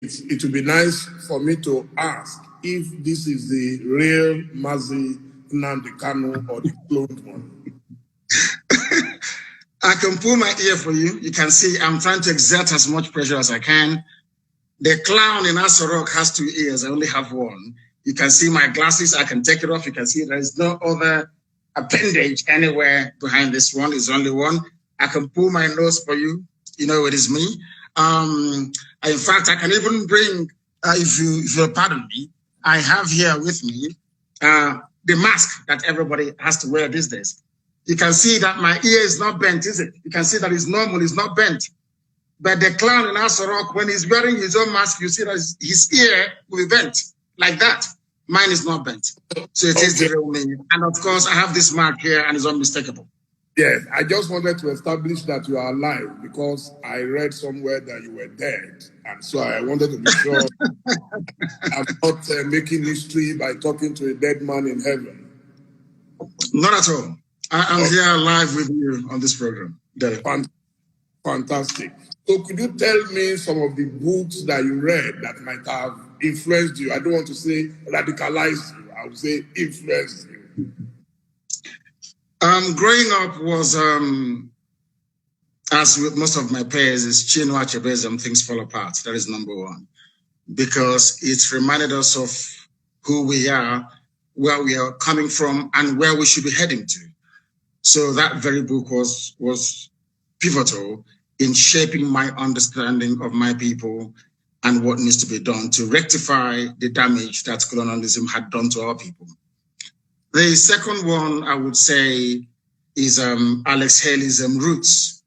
it would be nice for me to ask if this is the real Mazi Nnamdi Kanu or the cloned one. I can pull my ear for you. You can see I'm trying to exert as much pressure as I can. The clown in Asorok has 2 ears. I only have 1. You can see my glasses. I can take it off. You can see there is no other appendage anywhere behind this one. It's only one. I can pull my nose for you. You know it is me. In fact, I can even bring, if you'll pardon me, I have here with me the mask that everybody has to wear these days. You can see that my ear is not bent, is it? You can see that it's normal, it's not bent. But the clown in Asorok, when he's wearing his own mask, you see that his ear will be bent like that. Mine is not bent. So it is the real me. And of course, I have this mark here and it's unmistakable. Yes, I just wanted to establish that you are alive because I read somewhere that you were dead. And so I wanted to be sure I'm not making history by talking to a dead man in heaven. Not at all. I'm here live with you on this program. Dele. Fantastic. So could you tell me some of the books that you read that might have influenced you? I don't want to say radicalized you. I would say influenced you. Growing up was, as with most of my peers, is Chinua Achebe's Things Fall Apart. That is number 1. Because it reminded us of who we are, where we are coming from, and where we should be heading to. So that very book was pivotal in shaping my understanding of my people and what needs to be done to rectify the damage that colonialism had done to our people. The second one, I would say, is Alex Haley's Roots.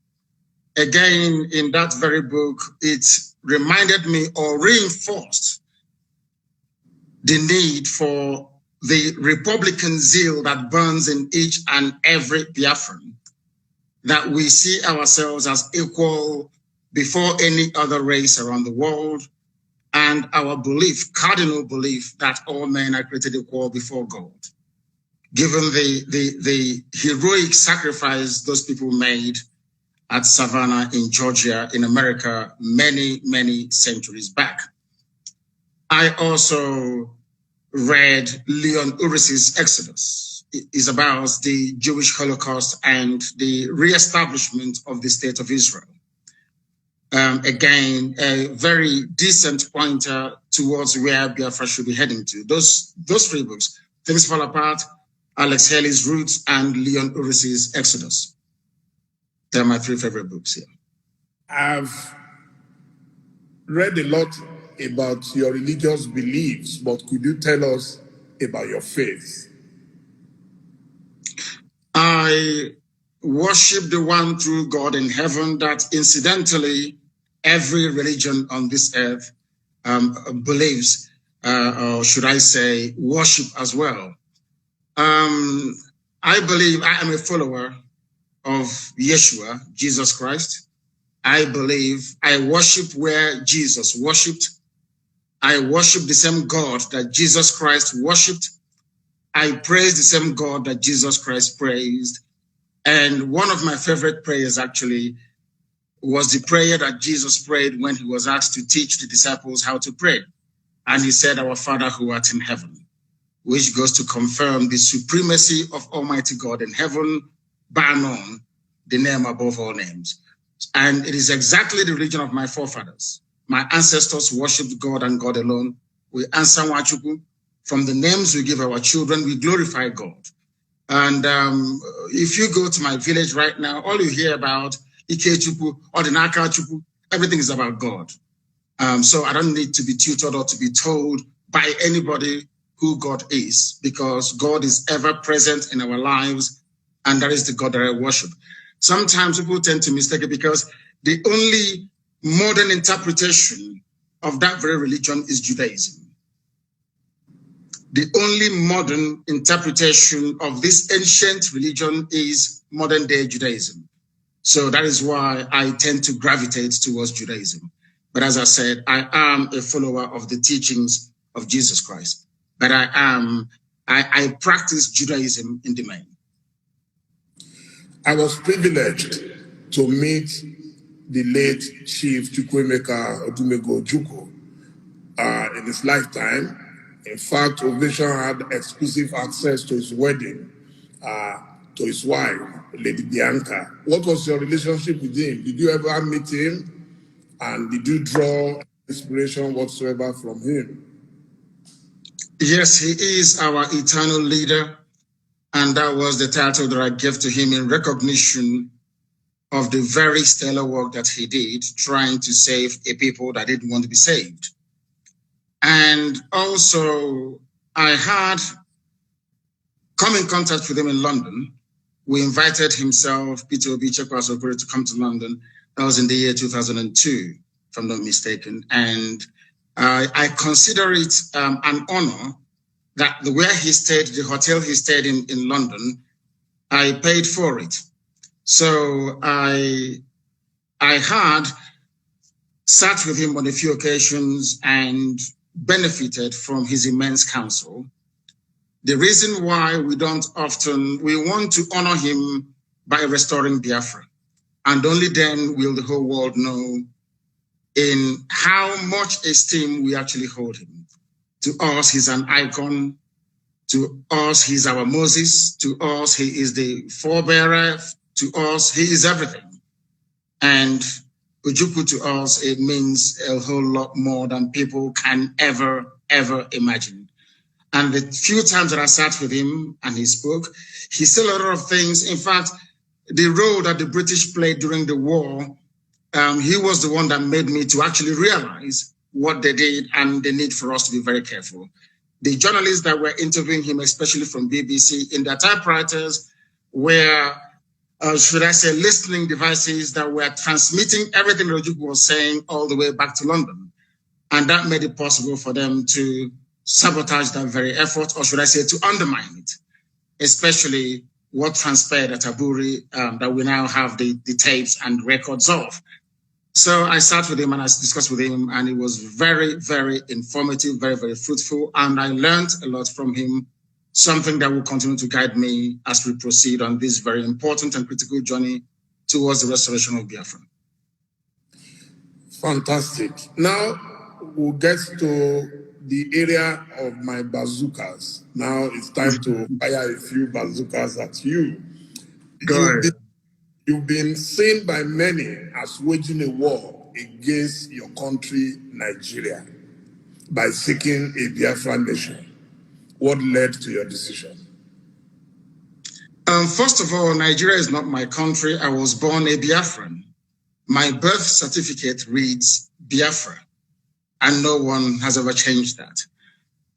Again, in that very book, it reminded me or reinforced the need for the Republican zeal that burns in each and every Biafran, that we see ourselves as equal before any other race around the world, and our belief, cardinal belief, that all men are created equal before God. Given the heroic sacrifice those people made at Savannah in Georgia, in America, many, many centuries back. I also read Leon Uris's Exodus. It is about the Jewish Holocaust and the reestablishment of the State of Israel. Again, a very decent pointer towards where Biafra should be heading to. Those 3 books, Things Fall Apart, Alex Haley's Roots, and Leon Uris's Exodus. They're my 3 favorite books here. I've read a lot about your religious beliefs, but could you tell us about your faith? I worship the one true God in heaven that incidentally every religion on this earth believes, or should I say, worship as well. I believe I am a follower of Yeshua, Jesus Christ. I believe I worship where Jesus worshipped. I worship the same God that Jesus Christ worshipped. I praise the same God that Jesus Christ praised. And one of my favorite prayers actually was the prayer that Jesus prayed when he was asked to teach the disciples how to pray. And he said, "Our Father who art in heaven," which goes to confirm the supremacy of Almighty God in heaven, bar none, the name above all names. And it is exactly the religion of my forefathers. My ancestors worshipped God and God alone. We answer Wachuku. From the names we give our children, we glorify God. And if you go to my village right now, all you hear about Ikechuku or the Nakachuku, everything is about God. So I don't need to be tutored or to be told by anybody who God is, because God is ever present in our lives, and that is the God that I worship. Sometimes people tend to mistake it because the only modern interpretation of that very religion is Judaism. The only modern interpretation of this ancient religion is modern day Judaism. So that is why I tend to gravitate towards Judaism. But as I said, I am a follower of the teachings of Jesus Christ. But I practice Judaism in the main. I was privileged to meet the late Chief Chukwuemeka Odumego Ojukwu, in his lifetime. In fact, Ovation had exclusive access to his wedding, to his wife, Lady Bianca. What was your relationship with him? Did you ever meet him? And did you draw inspiration whatsoever from him? Yes, he is our eternal leader. And that was the title that I gave to him in recognition of the very stellar work that he did, trying to save a people that didn't want to be saved. And also, I had come in contact with him in London. We invited himself, Peter Obi Chekwasokore, to come to London. That was in the year 2002, if I'm not mistaken. And I consider it an honor that where he stayed, the hotel he stayed in London, I paid for it. So I had sat with him on a few occasions and benefited from his immense counsel. The reason why we want to honor him by restoring Biafra. And only then will the whole world know in how much esteem we actually hold him. To us, he's an icon. To us, he's our Moses. To us, he is the forebearer. To us, he is everything. And Ojukwu to us, it means a whole lot more than people can ever imagine. And the few times that I sat with him and he spoke, he said a lot of things. In fact, the role that the British played during the war, he was the one that made me to actually realize what they did and the need for us to be very careful. The journalists that were interviewing him, especially from BBC, in their typewriters were, should I say, listening devices that were transmitting everything Ojukwu was saying all the way back to London. And that made it possible for them to sabotage that very effort, or should I say, to undermine it, especially what transpired at Aburi, that we now have the tapes and records of. So I sat with him and I discussed with him, and it was very, very informative, very, very fruitful. And I learned a lot from him, something that will continue to guide me as we proceed on this very important and critical journey towards the restoration of Biafra. Fantastic. Now we'll get to the area of my bazookas. Now it's time to fire a few bazookas at you. You've been seen by many as waging a war against your country, Nigeria, by seeking a Biafran nation. What led to your decision? First of all, Nigeria is not my country. I was born a Biafran. My birth certificate reads Biafra, and no one has ever changed that.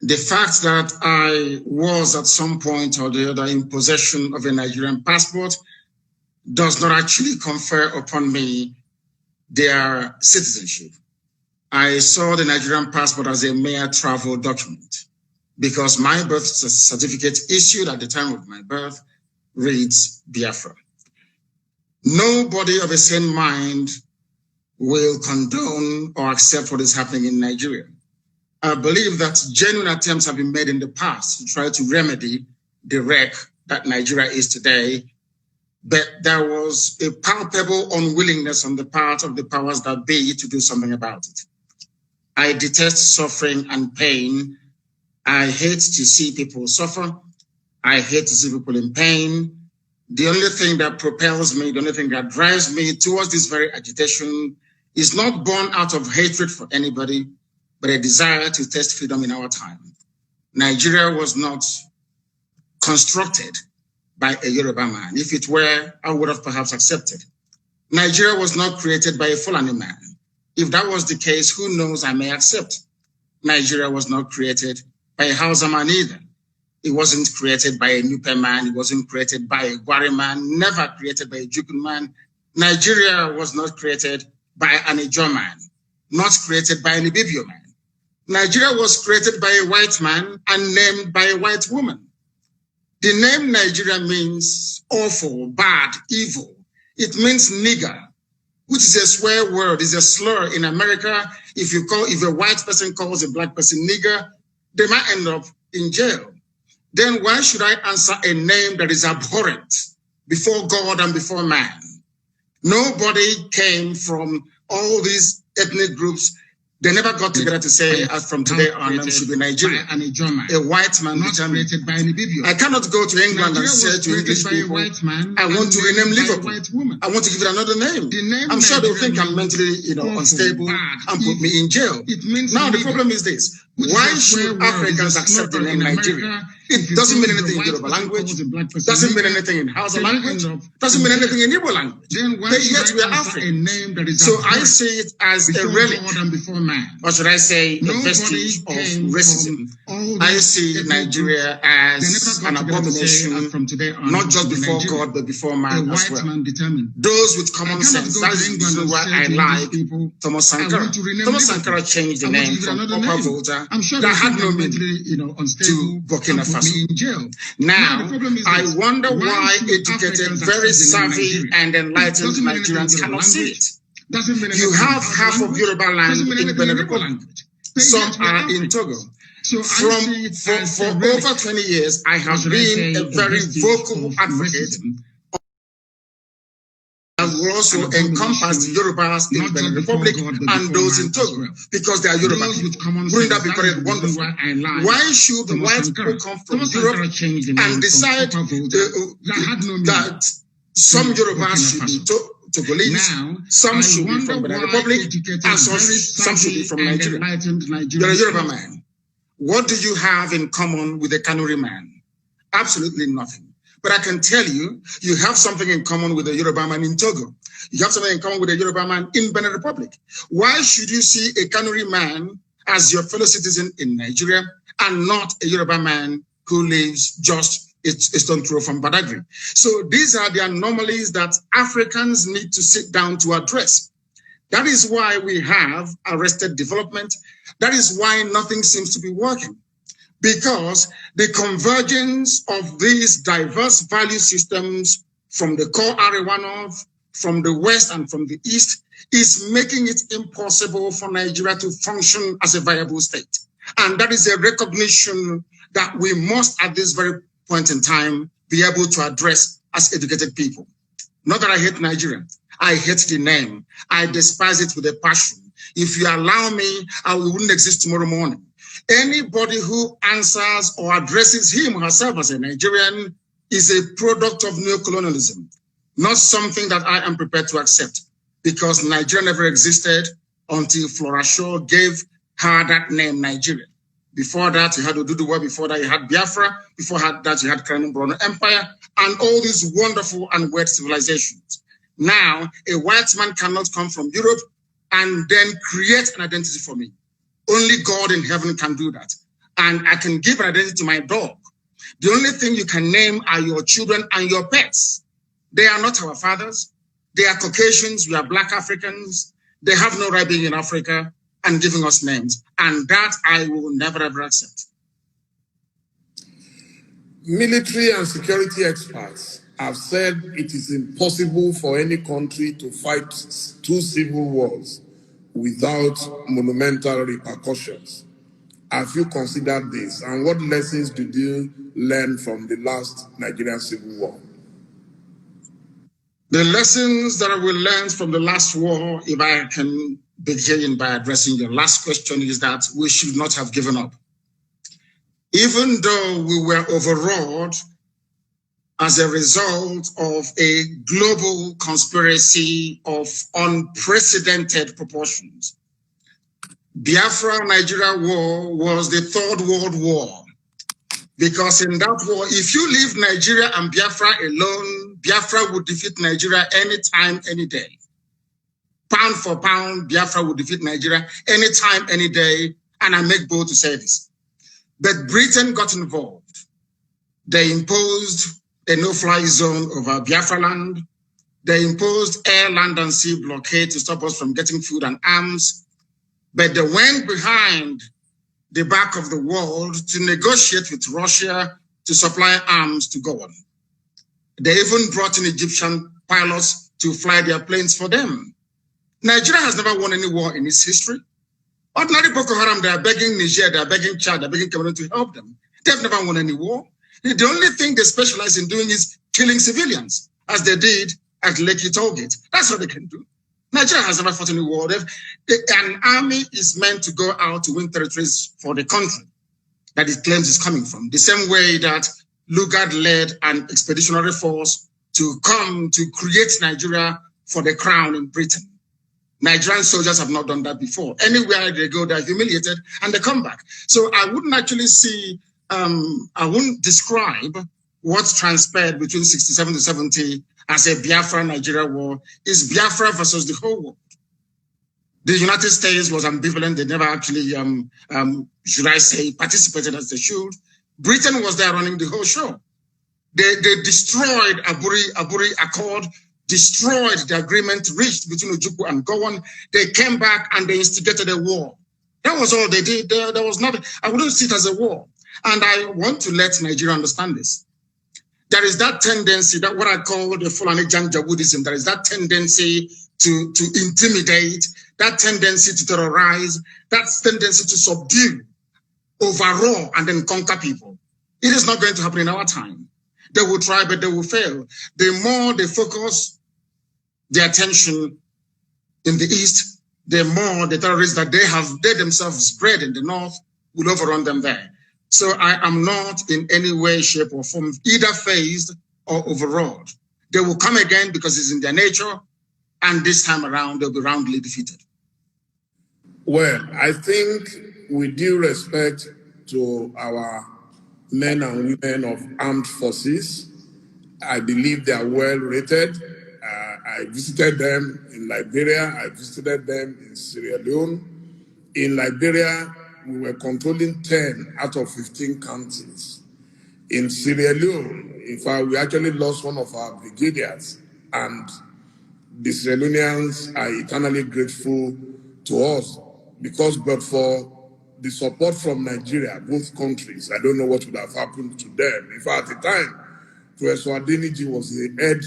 The fact that I was at some point or the other in possession of a Nigerian passport does not actually confer upon me their citizenship. I saw the Nigerian passport as a mere travel document because my birth certificate issued at the time of my birth reads Biafra. Nobody of a sane mind will condone or accept what is happening in Nigeria. I believe that genuine attempts have been made in the past to try to remedy the wreck that Nigeria is today, but there was a palpable unwillingness on the part of the powers that be to do something about it. I detest suffering and pain. I hate to see people suffer. I hate to see people in pain. The only thing that propels me, the only thing that drives me towards this very agitation is not born out of hatred for anybody, but a desire to test freedom in our time. Nigeria was not constructed by a Yoruba man. If it were, I would have perhaps accepted. Nigeria was not created by a Fulani man. If that was the case, who knows, I may accept. Nigeria was not created by a Hausa man either. It wasn't created by a Nupe man. It wasn't created by a Gwari man, never created by a Jukun man. Nigeria was not created by an Ijaw man, not created by an Ibibio man. Nigeria was created by a white man and named by a white woman. The name Nigeria means awful, bad, evil. It means nigger, which is a swear word, is a slur in America. If a white person calls a black person nigger, they might end up in jail. Then why should I answer a name that is abhorrent before God and before man? Nobody came from all these ethnic groups They never got together to say, as from today on, it should be Nigeria. A white man determined. I cannot go to England and say to English people, I want to rename Liverpool. I want to give it another name. I'm sure they'll think I'm mentally, unstable and put me in jail. Now the problem is this. Why should Africans accept the name Nigeria? It doesn't mean anything in Yoruba language, doesn't mean anything in Hausa language, doesn't mean anything in Igbo language. Yet we are African. So I see it as a relic, or should I say a vestige of racism. I see Nigeria as an abomination, not just before God, but before man as well. Those with common sense. That is the reason why I like Thomas Sankara. Thomas Sankara changed the name from Upper Volta that had no meaning to Burkina Faso. Now, I wonder why educated, very savvy, and enlightened Nigerians cannot see it. You have half of Yoruba land in Benin Republic. Some are in Togo. For over 20 years, I have been a very vocal advocate. And we also encompass the Yorubas in the Benin Republic and those in Togo because they are Yoruba. Wouldn't that be very wonderful? Why should the white people come from Europe and decide that some Yorubas should be Togolese, some should be from the Benin Republic, and some should be from Nigeria? You're a Yoruba man. What do you have in common with a Kanuri man? Absolutely nothing. But I can tell you, you have something in common with a Yoruba man in Togo. You have something in common with a Yoruba man in Benin Republic. Why should you see a Kanuri man as your fellow citizen in Nigeria and not a Yoruba man who lives just a stone throw from Badagry? So these are the anomalies that Africans need to sit down to address. That is why we have arrested development. That is why nothing seems to be working. Because the convergence of these diverse value systems from the core Arewa North, from the West and from the East is making it impossible for Nigeria to function as a viable state. And that is a recognition that we must at this very point in time be able to address as educated people. Not that I hate Nigeria. I hate the name. I despise it with a passion. If you allow me, I wouldn't exist tomorrow morning. Anybody who answers or addresses him or herself as a Nigerian is a product of neocolonialism, not something that I am prepared to accept, because Nigeria never existed until Flora Shaw gave her that name, Nigeria. Before that, you had Oduduwa, before that, you had Biafra, before that, you had Crown Brono Empire, and all these wonderful and weird civilizations. Now, a white man cannot come from Europe and then create an identity for me. Only God in heaven can do that. And I can give an identity to my dog. The only thing you can name are your children and your pets. They are not our fathers. They are Caucasians. We are Black Africans. They have no right being in Africa and giving us names. And that I will never, ever accept. Military and security experts have said it is impossible for any country to fight 2 civil wars without monumental repercussions. Have you considered this? And what lessons did you learn from the last Nigerian Civil War? The lessons that I will learn from the last war, if I can begin by addressing your last question, is that we should not have given up. Even though we were overawed as a result of a global conspiracy of unprecedented proportions. Biafra-Nigeria war was the Third World War, because in that war, if you leave Nigeria and Biafra alone, Biafra would defeat Nigeria anytime, any day. Pound for pound, Biafra would defeat Nigeria anytime, any day, and I make bold to say this. But Britain got involved. They imposed a no-fly zone over Biafra land. They imposed air, land, and sea blockade to stop us from getting food and arms. But they went behind the back of the world to negotiate with Russia to supply arms to God. They even brought in Egyptian pilots to fly their planes for them. Nigeria has never won any war in its history. Ordinary Boko Haram, they are begging Niger, they are begging Chad, they are begging Cameroon to help them. They've never won any war. The only thing they specialize in doing is killing civilians, as they did at Lekki Tollgate. That's what they can do. Nigeria has never fought any war. An army is meant to go out to win territories for the country that it claims is coming from. The same way that Lugard led an expeditionary force to come to create Nigeria for the crown in Britain. Nigerian soldiers have not done that before. Anywhere they go, they're humiliated and they come back. So I wouldn't actually see, I wouldn't describe what transpired between 67 to 70 as a Biafra-Nigeria war. Is Biafra versus the whole world. The United States was ambivalent. They never actually, should I say, participated as they should. Britain was there running the whole show. They destroyed Aburi Accord, destroyed the agreement reached between Ojukwu and Gowon. They came back and they instigated a war. That was all they did. There was not, I wouldn't see it as a war. And I want to let Nigeria understand this. There is that tendency, that what I call the Fulani Janjaweedism, there is that tendency to intimidate, that tendency to terrorize, that tendency to subdue, overrule, and then conquer people. It is not going to happen in our time. They will try, but they will fail. The more they focus their attention in the East, the more the terrorists that they themselves bred in the North will overrun them there. So I am not in any way, shape, or form either phased or overawed. They will come again because it's in their nature, and this time around they'll be roundly defeated. Well, I think with due respect to our men and women of armed forces, I believe they are well rated. I visited them in Liberia. I visited them in Sierra Leone. In Liberia, we were controlling 10 out of 15 counties. In Sierra Leone, in fact, we actually lost one of our brigadiers, and the Sierra Leoneans are eternally grateful to us because, but for the support from Nigeria, both countries, I don't know what would have happened to them. In fact, at the time, Professor Adeniji was the head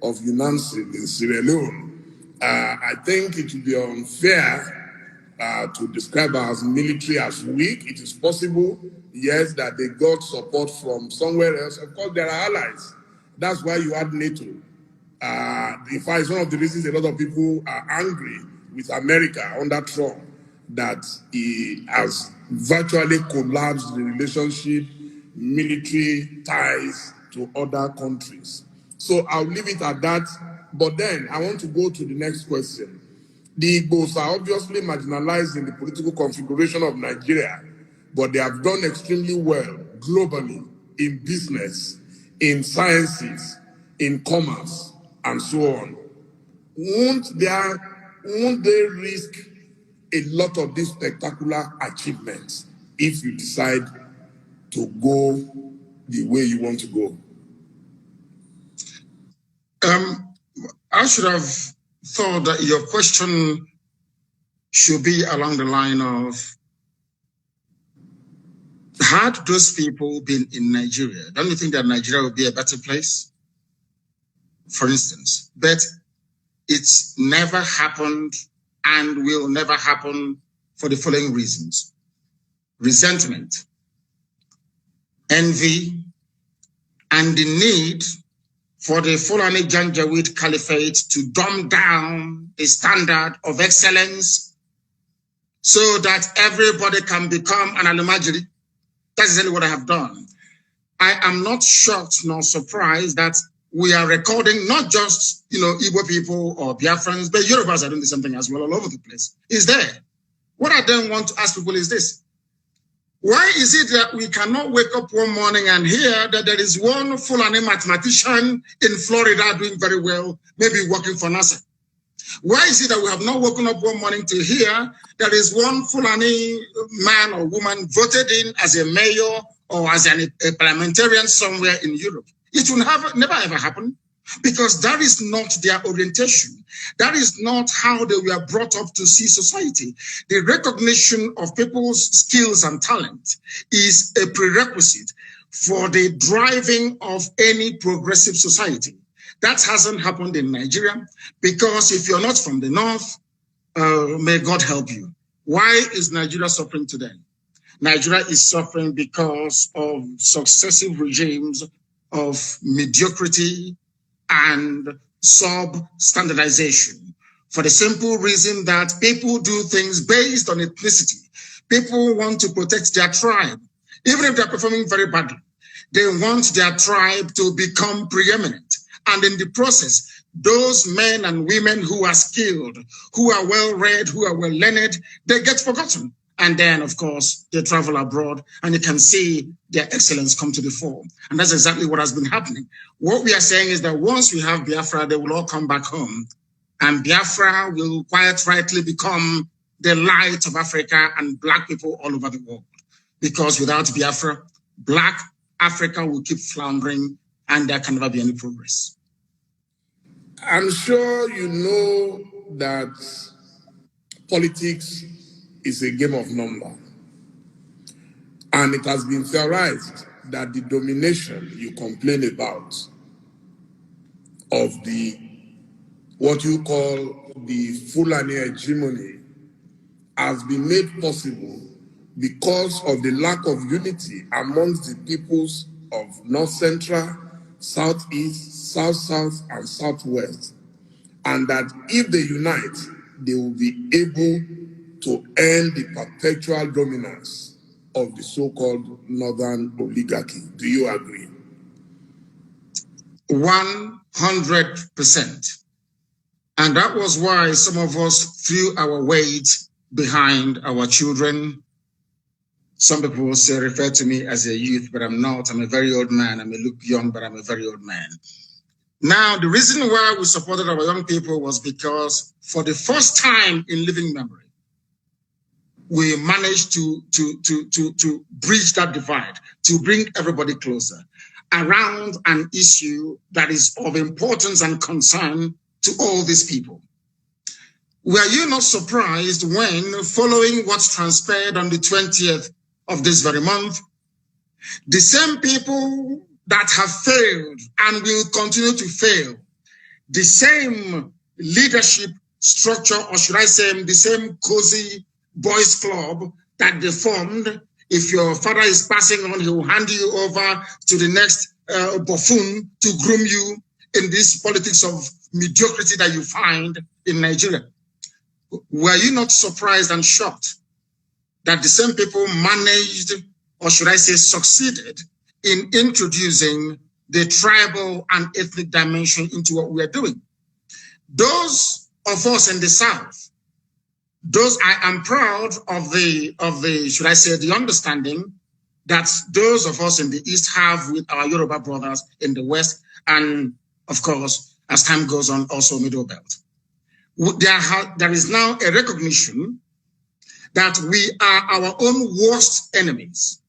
of UNANSIL in Sierra Leone. I think it would be unfair to describe us as military as weak. It is possible, yes, that they got support from somewhere else. Of course, there are allies. That's why you had NATO. In fact, it's one of the reasons a lot of people are angry with America under Trump, that he has virtually collapsed the relationship, military ties to other countries. So I'll leave it at that. But then I want to go to the next question. The Igbos are obviously marginalized in the political configuration of Nigeria, but they have done extremely well globally in business, in sciences, in commerce, and so on. Won't they risk a lot of these spectacular achievements if you decide to go the way you want to go? I should have thought that your question should be along the line of, had those people been in Nigeria, don't you think that Nigeria would be a better place? For instance, but it's never happened and will never happen for the following reasons: resentment, envy, and the need for the Fulani Janjaweed Caliphate to dumb down the standard of excellence so that everybody can become an Alimajiri. That's exactly what I have done. I am not shocked nor surprised that we are recording not just, Igbo people or Biafrans, but Yorubas are doing the same thing as well all over the place. It's there. What I then want to ask people is this: why is it that we cannot wake up one morning and hear that there is one Fulani mathematician in Florida doing very well, maybe working for NASA? Why is it that we have not woken up one morning to hear there is one Fulani man or woman voted in as a mayor or as a parliamentarian somewhere in Europe? It will never ever happen, because that is not their orientation. That is not how they were brought up to see society. The recognition of people's skills and talent is a prerequisite for the driving of any progressive society. That hasn't happened in Nigeria, because if you're not from the North, may God help you. Why is Nigeria suffering today? Nigeria is suffering because of successive regimes of mediocrity and sub-standardization, for the simple reason that people do things based on ethnicity. People want to protect their tribe. Even if they're performing very badly, they want their tribe to become preeminent. And in the process, those men and women who are skilled, who are well-read, who are well-learned, they get forgotten. And then, of course, they travel abroad and you can see their excellence come to the fore. And that's exactly what has been happening. What we are saying is that once we have Biafra, they will all come back home. And Biafra will quite rightly become the light of Africa and Black people all over the world. Because without Biafra, Black Africa will keep floundering and there can never be any progress. I'm sure you know that politics is a game of number. And it has been theorized that the domination you complain about of the, what you call the Fulani hegemony, has been made possible because of the lack of unity amongst the peoples of North Central, Southeast, South-South, and Southwest. And that if they unite, they will be able to end the perpetual dominance of the so-called Northern oligarchy. Do you agree? 100%. And that was why some of us threw our weight behind our children. Some people will say, refer to me as a youth, but I'm not. I'm a very old man. I may look young, but I'm a very old man. Now, the reason why we supported our young people was because for the first time in living memory, we managed to bridge that divide, to bring everybody closer around an issue that is of importance and concern to all these people. Were you not surprised when, following what transpired on the 20th of this very month, the same people that have failed and will continue to fail, the same leadership structure, or should I say the same cozy boys club that they formed, if your father is passing on, he will hand you over to the next buffoon to groom you in this politics of mediocrity that you find in Nigeria. Were you not surprised and shocked that the same people managed, or should I say succeeded, in introducing the tribal and ethnic dimension into what we are doing? Those of us in the South, those, I am proud of the, should I say, the understanding that those of us in the East have with our Yoruba brothers in the West, and of course, as time goes on, also Middle Belt. There is now a recognition that we are our own worst enemies.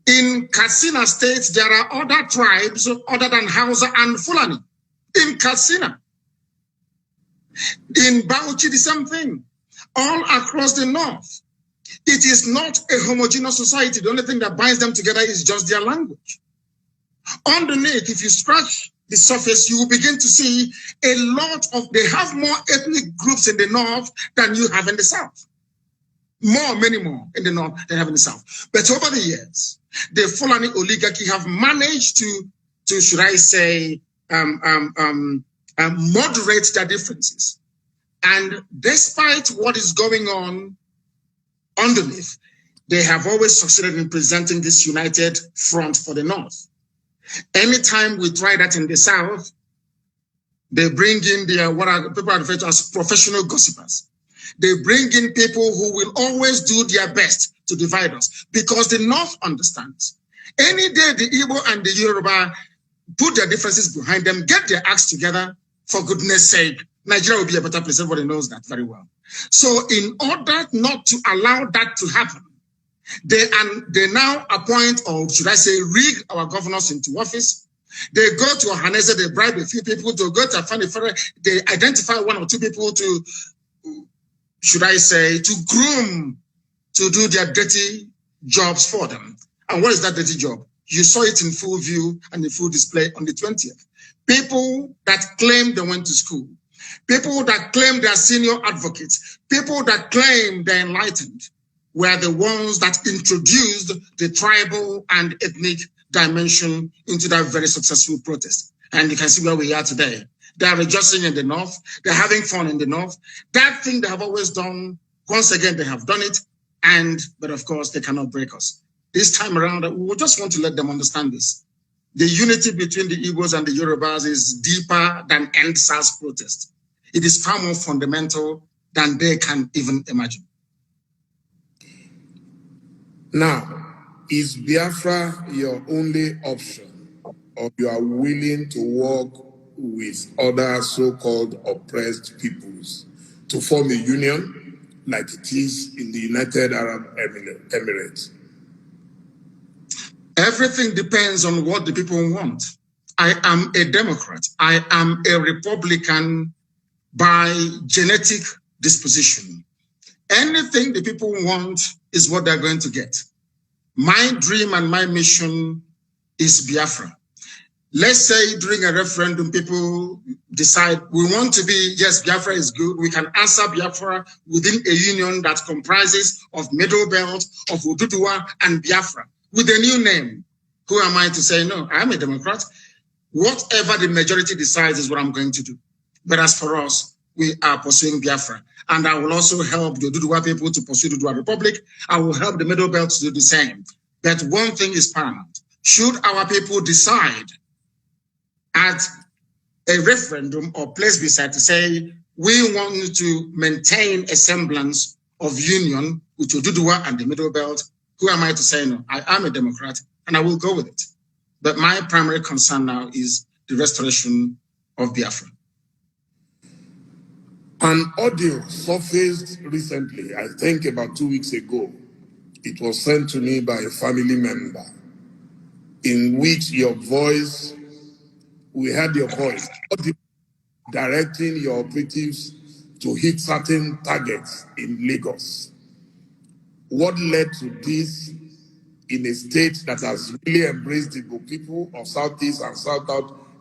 In Katsina State, there are other tribes other than Hausa and Fulani. In Katsina. In Bauchi, the same thing. All across the north. It is not a homogeneous society. The only thing that binds them together is just their language. Underneath, if you scratch the surface, you will begin to see a lot of, they have more ethnic groups in the north than you have in the south. Many more in the north than have in the south. But over the years, the Fulani oligarchy have managed to should I say, moderate their differences. And despite what is going on underneath, they have always succeeded in presenting this united front for the north. Anytime we try that in the south, they bring in their, what people are referred to as professional gossipers. They bring in people who will always do their best to divide us, because the north understands. Any day the Igbo and the Yoruba put their differences behind them, get their acts together, for goodness sake, Nigeria will be a better place. Everybody knows that very well. So in order not to allow that to happen, they now appoint, or should I say, rig our governors into office. They go to Ohanese, they bribe a few people to go to Afani Fere, they identify one or two people to, should I say, to groom, to do their dirty jobs for them. And what is that dirty job? You saw it in full view and in full display on the 20th. People that claim they went to school, people that claim they are senior advocates, people that claim they're enlightened, were the ones that introduced the tribal and ethnic dimension into that very successful protest. And you can see where we are today. They are rejoicing in the north. They're having fun in the north. That thing they have always done, once again, they have done it. But of course, they cannot break us. This time around, we just want to let them understand this. The unity between the Igbos and the Yorubas is deeper than EndSARS protest. It is far more fundamental than they can even imagine. Now, is Biafra your only option, or you are willing to work with other so-called oppressed peoples to form a union like it is in the United Arab Emirates? Everything depends on what the people want. I am a Democrat. I am a Republican by genetic disposition. Anything the people want is what they're going to get. My dream and my mission is Biafra. Let's say during a referendum, people decide we want to be, yes, Biafra is good. We can answer Biafra within a union that comprises of Middle Belt, of Oduduwa and Biafra with a new name. Who am I to say, no, I'm a Democrat. Whatever the majority decides is what I'm going to do. But as for us, we are pursuing Biafra. And I will also help the Oduduwa people to pursue the Oduduwa Republic. I will help the Middle Belt to do the same. But one thing is paramount. Should our people decide at a referendum or plebiscite to say, we want to maintain a semblance of union with Oduduwa and the Middle Belt, who am I to say no? I am a Democrat and I will go with it. But my primary concern now is the restoration of Biafra. An audio surfaced recently, I think about 2 weeks ago. It was sent to me by a family member, in which your voice, we heard your voice, directing your operatives to hit certain targets in Lagos. What led to this in a state that has really embraced the Igbo people of Southeast and South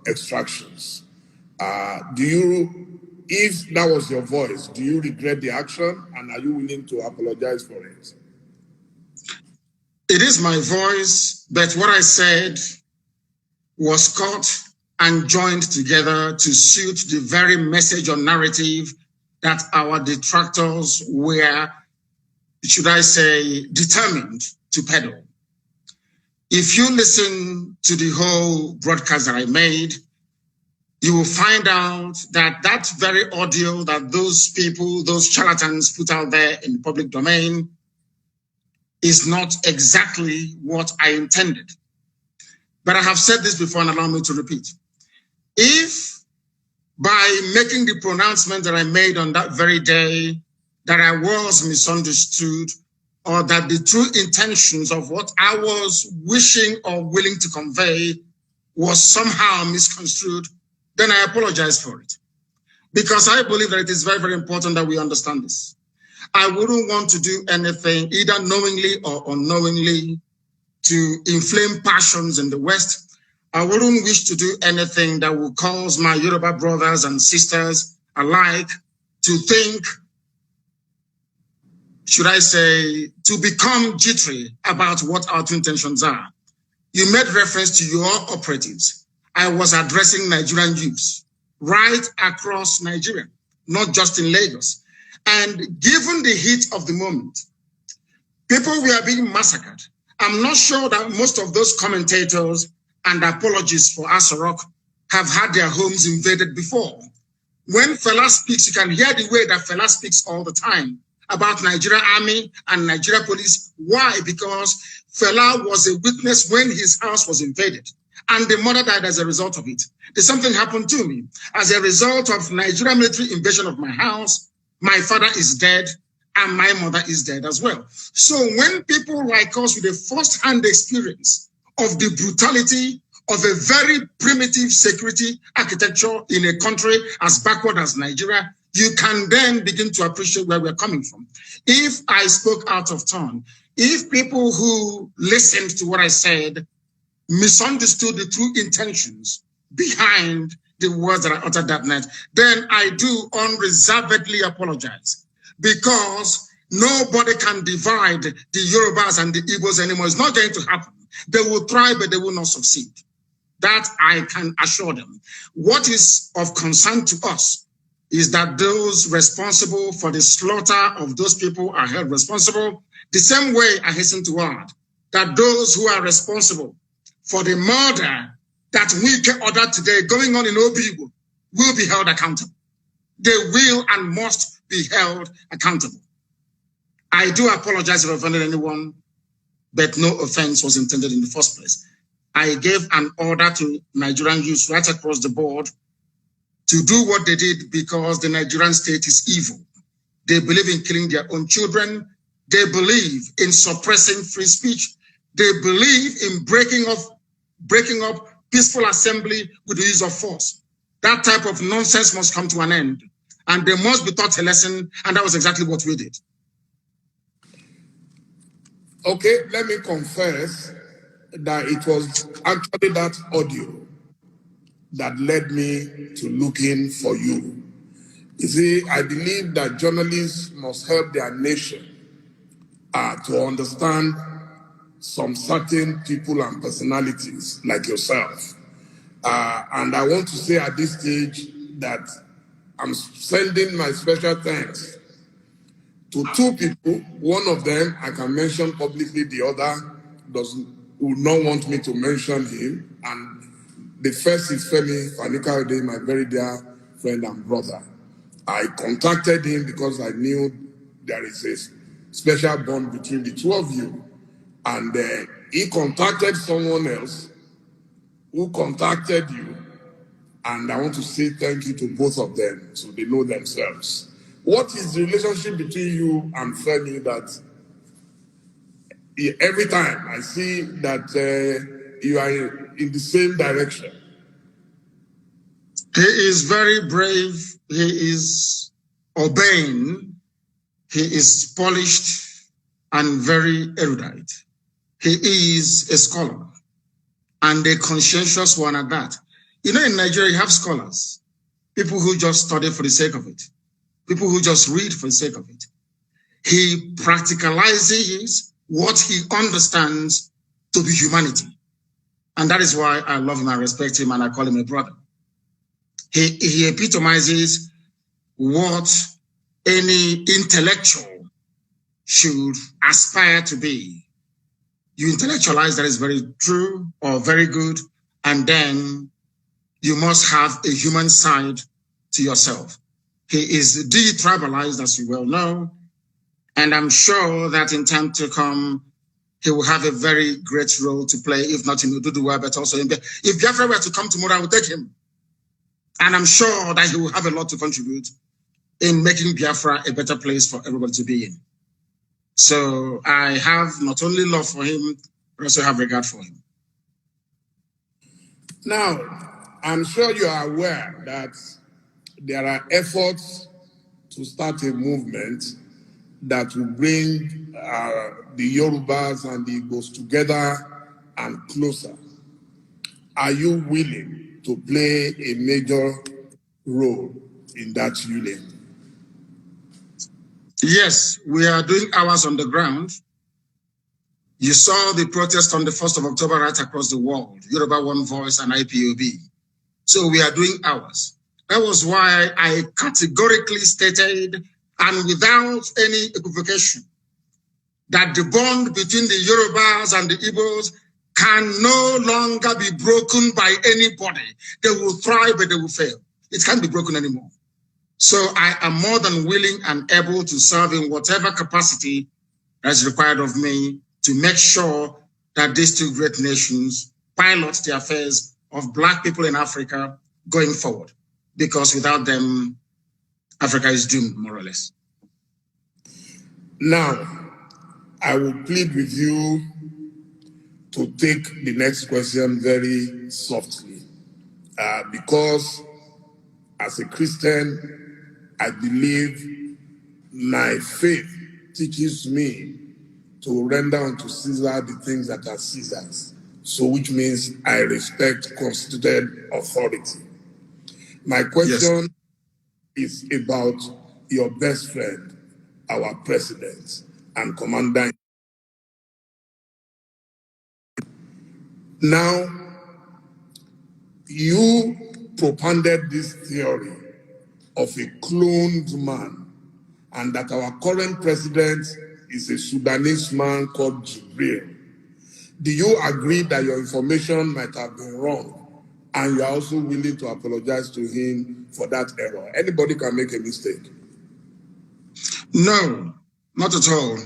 extractions? If that was your voice, do you regret the action, and are you willing to apologize for it? It is my voice, but what I said was cut and joined together to suit the very message or narrative that our detractors were, should I say, determined to peddle. If you listen to the whole broadcast that I made, you will find out that that very audio that those people, those charlatans put out there in the public domain is not exactly what I intended. But I have said this before and allow me to repeat. If by making the pronouncement that I made on that very day that I was misunderstood, or that the true intentions of what I was wishing or willing to convey was somehow misconstrued, then I apologize for it. Because I believe that it is very, very important that we understand this. I wouldn't want to do anything, either knowingly or unknowingly, to inflame passions in the West. I wouldn't wish to do anything that will cause my Yoruba brothers and sisters alike to think, should I say, to become jittery about what our true intentions are. You made reference to your operatives. I was addressing Nigerian youths right across Nigeria, not just in Lagos. And given the heat of the moment, people were being massacred. I'm not sure that most of those commentators and apologists for Asorok have had their homes invaded before. When Fela speaks, you can hear the way that Fela speaks all the time about Nigeria Army and Nigeria Police. Why? Because Fela was a witness when his house was invaded, and the mother died as a result of it. There's something happened to me. As a result of Nigeria military invasion of my house, my father is dead, and my mother is dead as well. So when people like us with a first-hand experience of the brutality of a very primitive security architecture in a country as backward as Nigeria, you can then begin to appreciate where we're coming from. If I spoke out of turn, if people who listened to what I said misunderstood the true intentions behind the words that I uttered that night, then I do unreservedly apologize, because nobody can divide the Yorubas and the Igbos anymore. It's not going to happen. They will try, but they will not succeed. That I can assure them. What is of concern to us is that those responsible for the slaughter of those people are held responsible. The same way, I hasten to add, that those who are responsible for the murder that we ordered today going on in Obibo will be held accountable. They will and must be held accountable. I do apologize if I offended anyone, but no offense was intended in the first place. I gave an order to Nigerian youths right across the board to do what they did because the Nigerian state is evil. They believe in killing their own children. They believe in suppressing free speech. They believe in breaking up peaceful assembly with the use of force. That type of nonsense must come to an end. And they must be taught a lesson, and that was exactly what we did. Okay, let me confess that it was actually that audio that led me to looking for you. You see, I believe that journalists must help their nation to understand some certain people and personalities like yourself. And I want to say at this stage that I'm sending my special thanks to two people. One of them I can mention publicly, the other would not want me to mention him. And the first is Femi Fanikaude, my very dear friend and brother. I contacted him because I knew there is a special bond between the two of you. And he contacted someone else who contacted you. And I want to say thank you to both of them so they know themselves. What is the relationship between you and Femi that every time I see that you are in the same direction? He is very brave. He is urbane. He is polished and very erudite. He is a scholar and a conscientious one at that. You know, in Nigeria, you have scholars, people who just study for the sake of it, people who just read for the sake of it. He practicalizes what he understands to be humanity. And that is why I love him, I respect him, and I call him a brother. He epitomizes what any intellectual should aspire to be. You intellectualize that is very true or very good, and then you must have a human side to yourself. He is de-tribalized, as you well know, and I'm sure that in time to come, he will have a very great role to play, if not in Ududuwa, but also in Biafra. If Biafra were to come tomorrow, I will take him. And I'm sure that he will have a lot to contribute in making Biafra a better place for everybody to be in. So I have not only love for him, but also have regard for him. Now, I'm sure you are aware that there are efforts to start a movement that will bring the Yorubas and the Igbos together and closer. Are you willing to play a major role in that union? Yes, we are doing ours on the ground. You saw the protest on the 1st of October right across the world, Yoruba One Voice and IPOB. So we are doing ours. That was why I categorically stated, and without any equivocation, that the bond between the Yorubas and the Igbos can no longer be broken by anybody. They will thrive, but they will fail. It can't be broken anymore. So I am more than willing and able to serve in whatever capacity that is required of me to make sure that these two great nations pilot the affairs of Black people in Africa going forward. Because without them, Africa is doomed, more or less. Now, I will plead with you to take the next question very softly, because as a Christian, I believe my faith teaches me to render unto Caesar the things that are Caesar's. So which means I respect constituted authority. My question is about your best friend, our president and commander. Now, You propounded this theory of a cloned man, and that our current president is a Sudanese man called Jibril. Do you agree that your information might have been wrong, and you are also willing to apologize to him for that error? Anybody can make a mistake. No, not at all.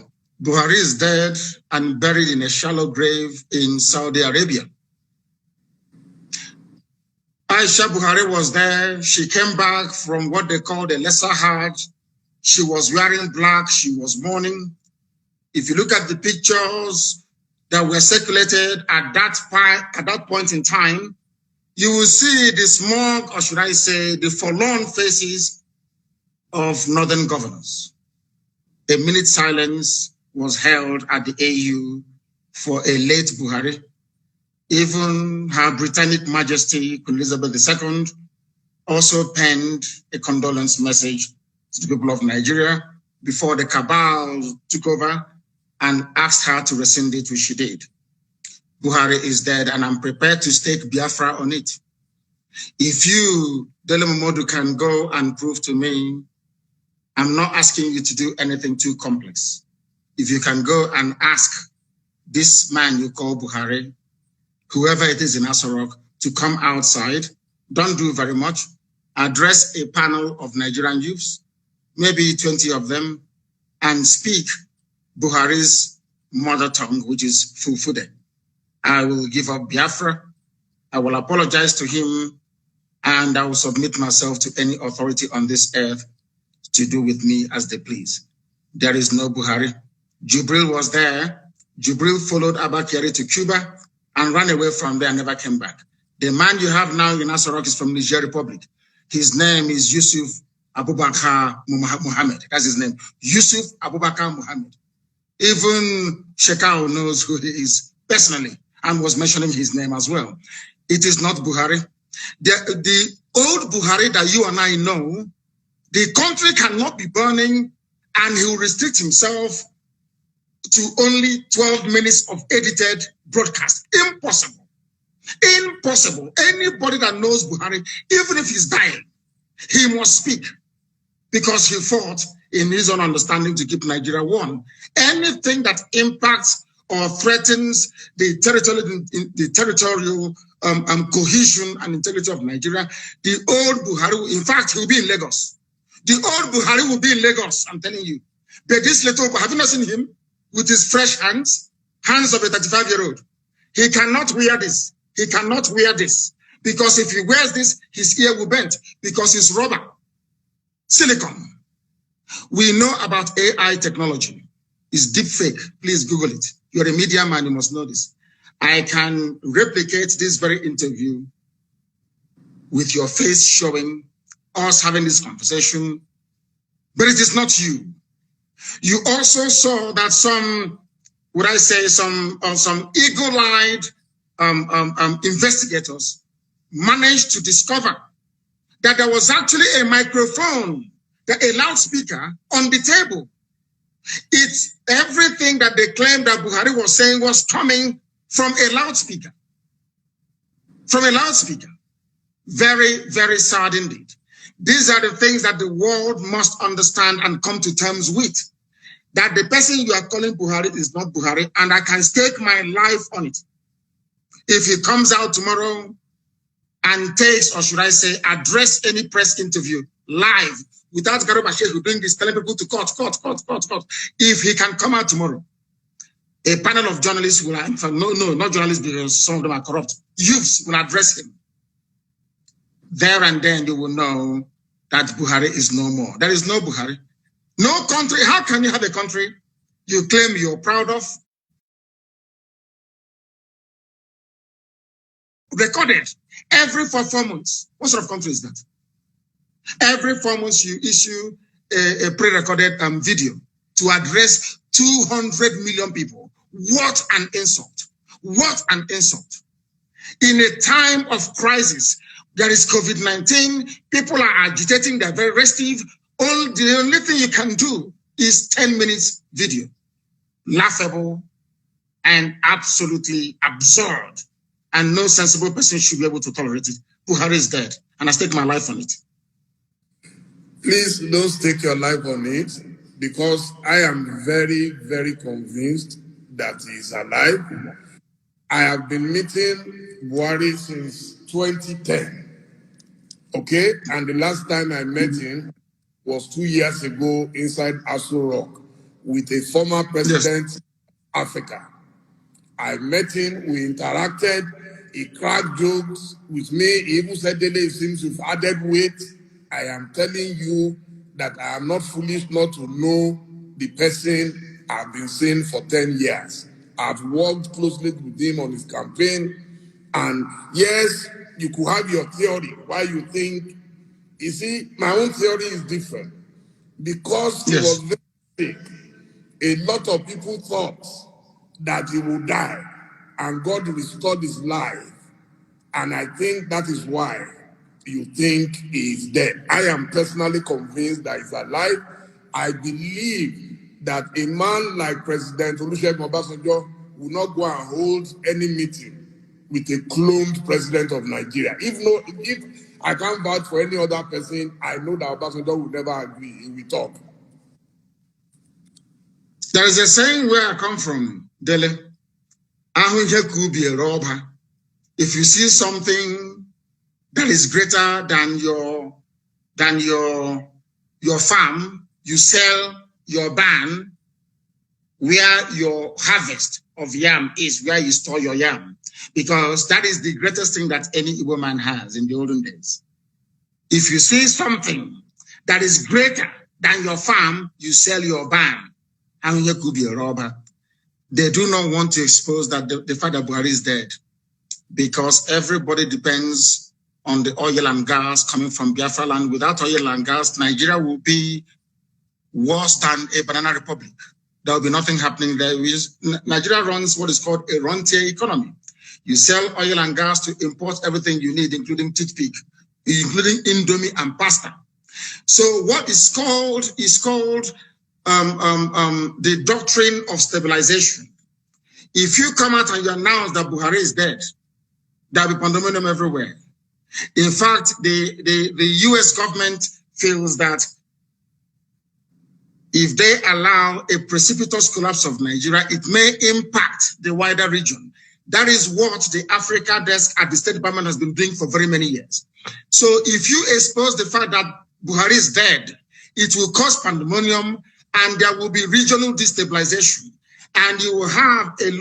Buhari is dead and buried in a shallow grave in Saudi Arabia. Aisha Buhari was there. She came back from what they called a lesser Hajj. She was wearing black. She was mourning. If you look at the pictures that were circulated at that point in time, you will see the smug, or should I say, the forlorn faces of northern governors. A minute silence was held at the AU for a late Buhari. Even Her Britannic Majesty, Queen Elizabeth II, also penned a condolence message to the people of Nigeria before the cabal took over and asked her to rescind it, which she did. Buhari is dead, and I'm prepared to stake Biafra on it. If you, Dele Momodu, can go and prove to me, I'm not asking you to do anything too complex. If you can go and ask this man you call Buhari, whoever it is in Asorok, to come outside, don't do very much, address a panel of Nigerian youths, maybe 20 of them, and speak Buhari's mother tongue, which is Fulfude. I will give up Biafra. I will apologize to him, and I will submit myself to any authority on this earth to do with me as they please. There is no Buhari. Jibril was there. Jibril followed Abba Kyari to Cuba and ran away from there and never came back. The man you have now in Asorok is from Niger Republic. His name is Yusuf Abubakar Muhammad. That's his name. Yusuf Abubakar Muhammad. Even Shekau knows who he is personally and was mentioning his name as well. It is not Buhari. The old Buhari that you and I know, the country cannot be burning and he will restrict himself to only 12 minutes of edited broadcast. Impossible. Impossible. Anybody that knows Buhari, even if he's dying, he must speak because he fought in his own understanding to keep Nigeria one. Anything that impacts or threatens the territorial cohesion and integrity of Nigeria, the old Buhari, in fact, he will be in Lagos. The old Buhari will be in Lagos, I'm telling you. But this little, have you not seen him with his fresh hands of a 35-year-old? He cannot wear this. He cannot wear this. Because if he wears this, his ear will bend because it's rubber, silicone. We know about AI technology. It's deep fake. Please Google it. You're a media man, you must know this. I can replicate this very interview with your face showing us having this conversation, but it is not you. You also saw that some eagle-eyed investigators managed to discover that there was actually a microphone, a loudspeaker on the table. It's everything that they claimed that Buhari was saying was coming from a loudspeaker. From a loudspeaker. Very, very sad indeed. These are the things that the world must understand and come to terms with. That the person you are calling Buhari is not Buhari, and I can stake my life on it. If he comes out tomorrow and takes, or should I say, address any press interview live without Garba Shehu doing this, telling people to cut. If he can come out tomorrow, a panel of journalists will, in fact, not journalists because some of them are corrupt, youths will address him. There and then you will know that Buhari is no more. There is no Buhari. No country. How can you have a country you claim you're proud of? Recorded every 4 months. What sort of country is that? Every 4 months you issue a pre-recorded video to address 200 million people. What an insult. What an insult. In a time of crisis, there is COVID-19, people are agitating, they're very restive. The only thing you can do is 10 minutes video. Laughable and absolutely absurd. And no sensible person should be able to tolerate it. Buhari is dead, and I stake my life on it. Please don't stake your life on it, because I am very, very convinced that he is alive. I have been meeting Buhari since 2010. Okay, and the last time I met him was 2 years ago inside Aso Rock with a former president of Africa. I met him, we interacted, he cracked jokes with me, he even said, Dele, it seems you've added weight. I am telling you that I am not foolish not to know the person I've been seeing for 10 years. I've worked closely with him on his campaign, and yes, you could have your theory why you think, you see, my own theory is different. Because he was very sick, a lot of people thought that he would die, and God restored his life. And I think that is why you think he is dead. I am personally convinced that he's alive. I believe that a man like President Olusegun Obasanjo will not go and hold any meeting with a cloned president of Nigeria. If I can't vouch for any other person, I know that Obasanjo will never agree. He will talk. There is a saying where I come from, Dele. If you see something that is greater than your farm, you sell your barn where your harvest of yam is, where you store your yam, because that is the greatest thing that any Igbo man has in the olden days. If you see something that is greater than your farm, you sell your barn. And you could be a robber. They do not want to expose that the fact that Buhari is dead, because everybody depends on the oil and gas coming from Biafra land. Without oil and gas, Nigeria will be worse than a banana republic. There will be nothing happening there. Nigeria runs what is called a rentier economy. You sell oil and gas to import everything you need, including toothpick, including Indomie and pasta. So what is called the Doctrine of Stabilization. If you come out and you announce that Buhari is dead, there'll be pandemonium everywhere. In fact, the US government feels that if they allow a precipitous collapse of Nigeria, it may impact the wider region. That is what the Africa desk at the State Department has been doing for very many years. So if you expose the fact that Buhari is dead, it will cause pandemonium, and there will be regional destabilization, and you will have a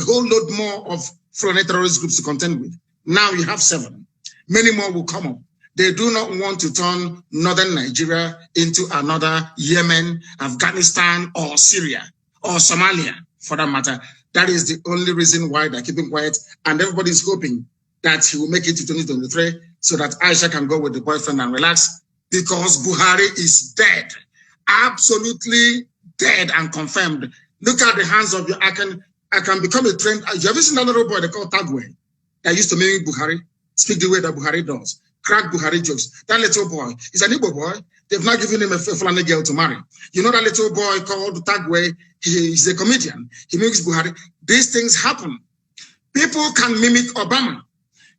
whole load more of foreign terrorist groups to contend with. Now you have 7. Many more will come up. They do not want to turn northern Nigeria into another Yemen, Afghanistan, or Syria, or Somalia, for that matter. That is the only reason why they're keeping quiet, and everybody's hoping that he will make it to 2023 so that Aisha can go with the boyfriend and relax, because Buhari is dead. Absolutely dead and confirmed. Look at the hands of your, I can become a trained. You ever seen that little boy they call Tagwe that used to mimic Buhari, speak the way that Buhari does, crack Buhari jokes? That little boy is an Igbo boy. They've not given him a Fulani girl to marry. You know that little boy called Tagwe, he's a comedian. He mimics Buhari. These things happen. People can mimic Obama.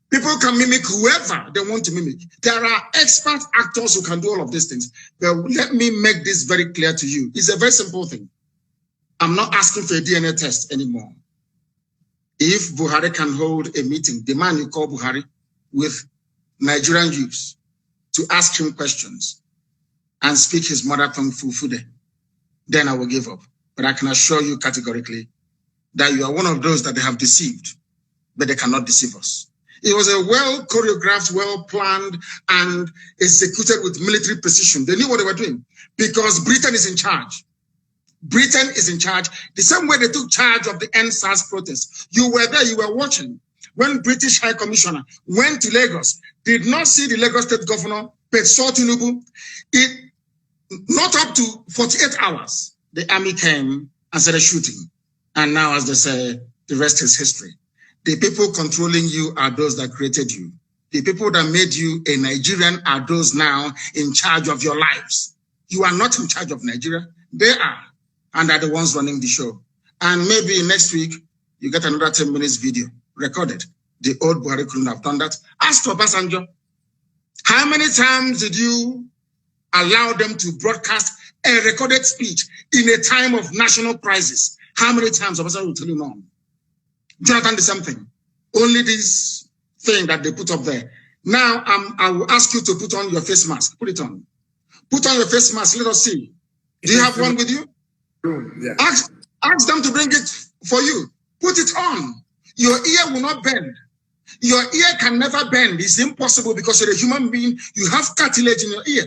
People can mimic whoever they want to mimic. There are expert actors who can do all of these things. But let me make this very clear to you. It's a very simple thing. I'm not asking for a DNA test anymore. If Buhari can hold a meeting, the man you call Buhari, with Nigerian youths to ask him questions and speak his mother tongue Fufude, then I will give up. But I can assure you categorically that you are one of those that they have deceived, but they cannot deceive us. It was a well-choreographed, well-planned, and executed with military precision. They knew what they were doing because Britain is in charge. Britain is in charge. The same way they took charge of the NSAS protests. You were there, you were watching. When British High Commissioner went to Lagos, did not see the Lagos State Governor, but saw Tinubu. Not up to 48 hours, the army came and started shooting. And now, as they say, the rest is history. The people controlling you are those that created you. The people that made you a Nigerian are those now in charge of your lives. You are not in charge of Nigeria. They are, and are the ones running the show. And maybe next week, you get another 10 minutes video recorded The old Buhari couldn't have done that. Ask for Obasanjo. How many times did you allow them to broadcast a recorded speech in a time of national crisis? How many times? Obasanjo will tell you no. Jonathan did something. Only this thing that they put up there. Now, I will ask you to put on your face mask. Put it on. Put on your face mask. Let us see. Do you have one with you? Yeah. Ask them to bring it for you. Put it on. Your ear will not bend. Your ear can never bend. It's impossible because you're a human being. You have cartilage in your ear.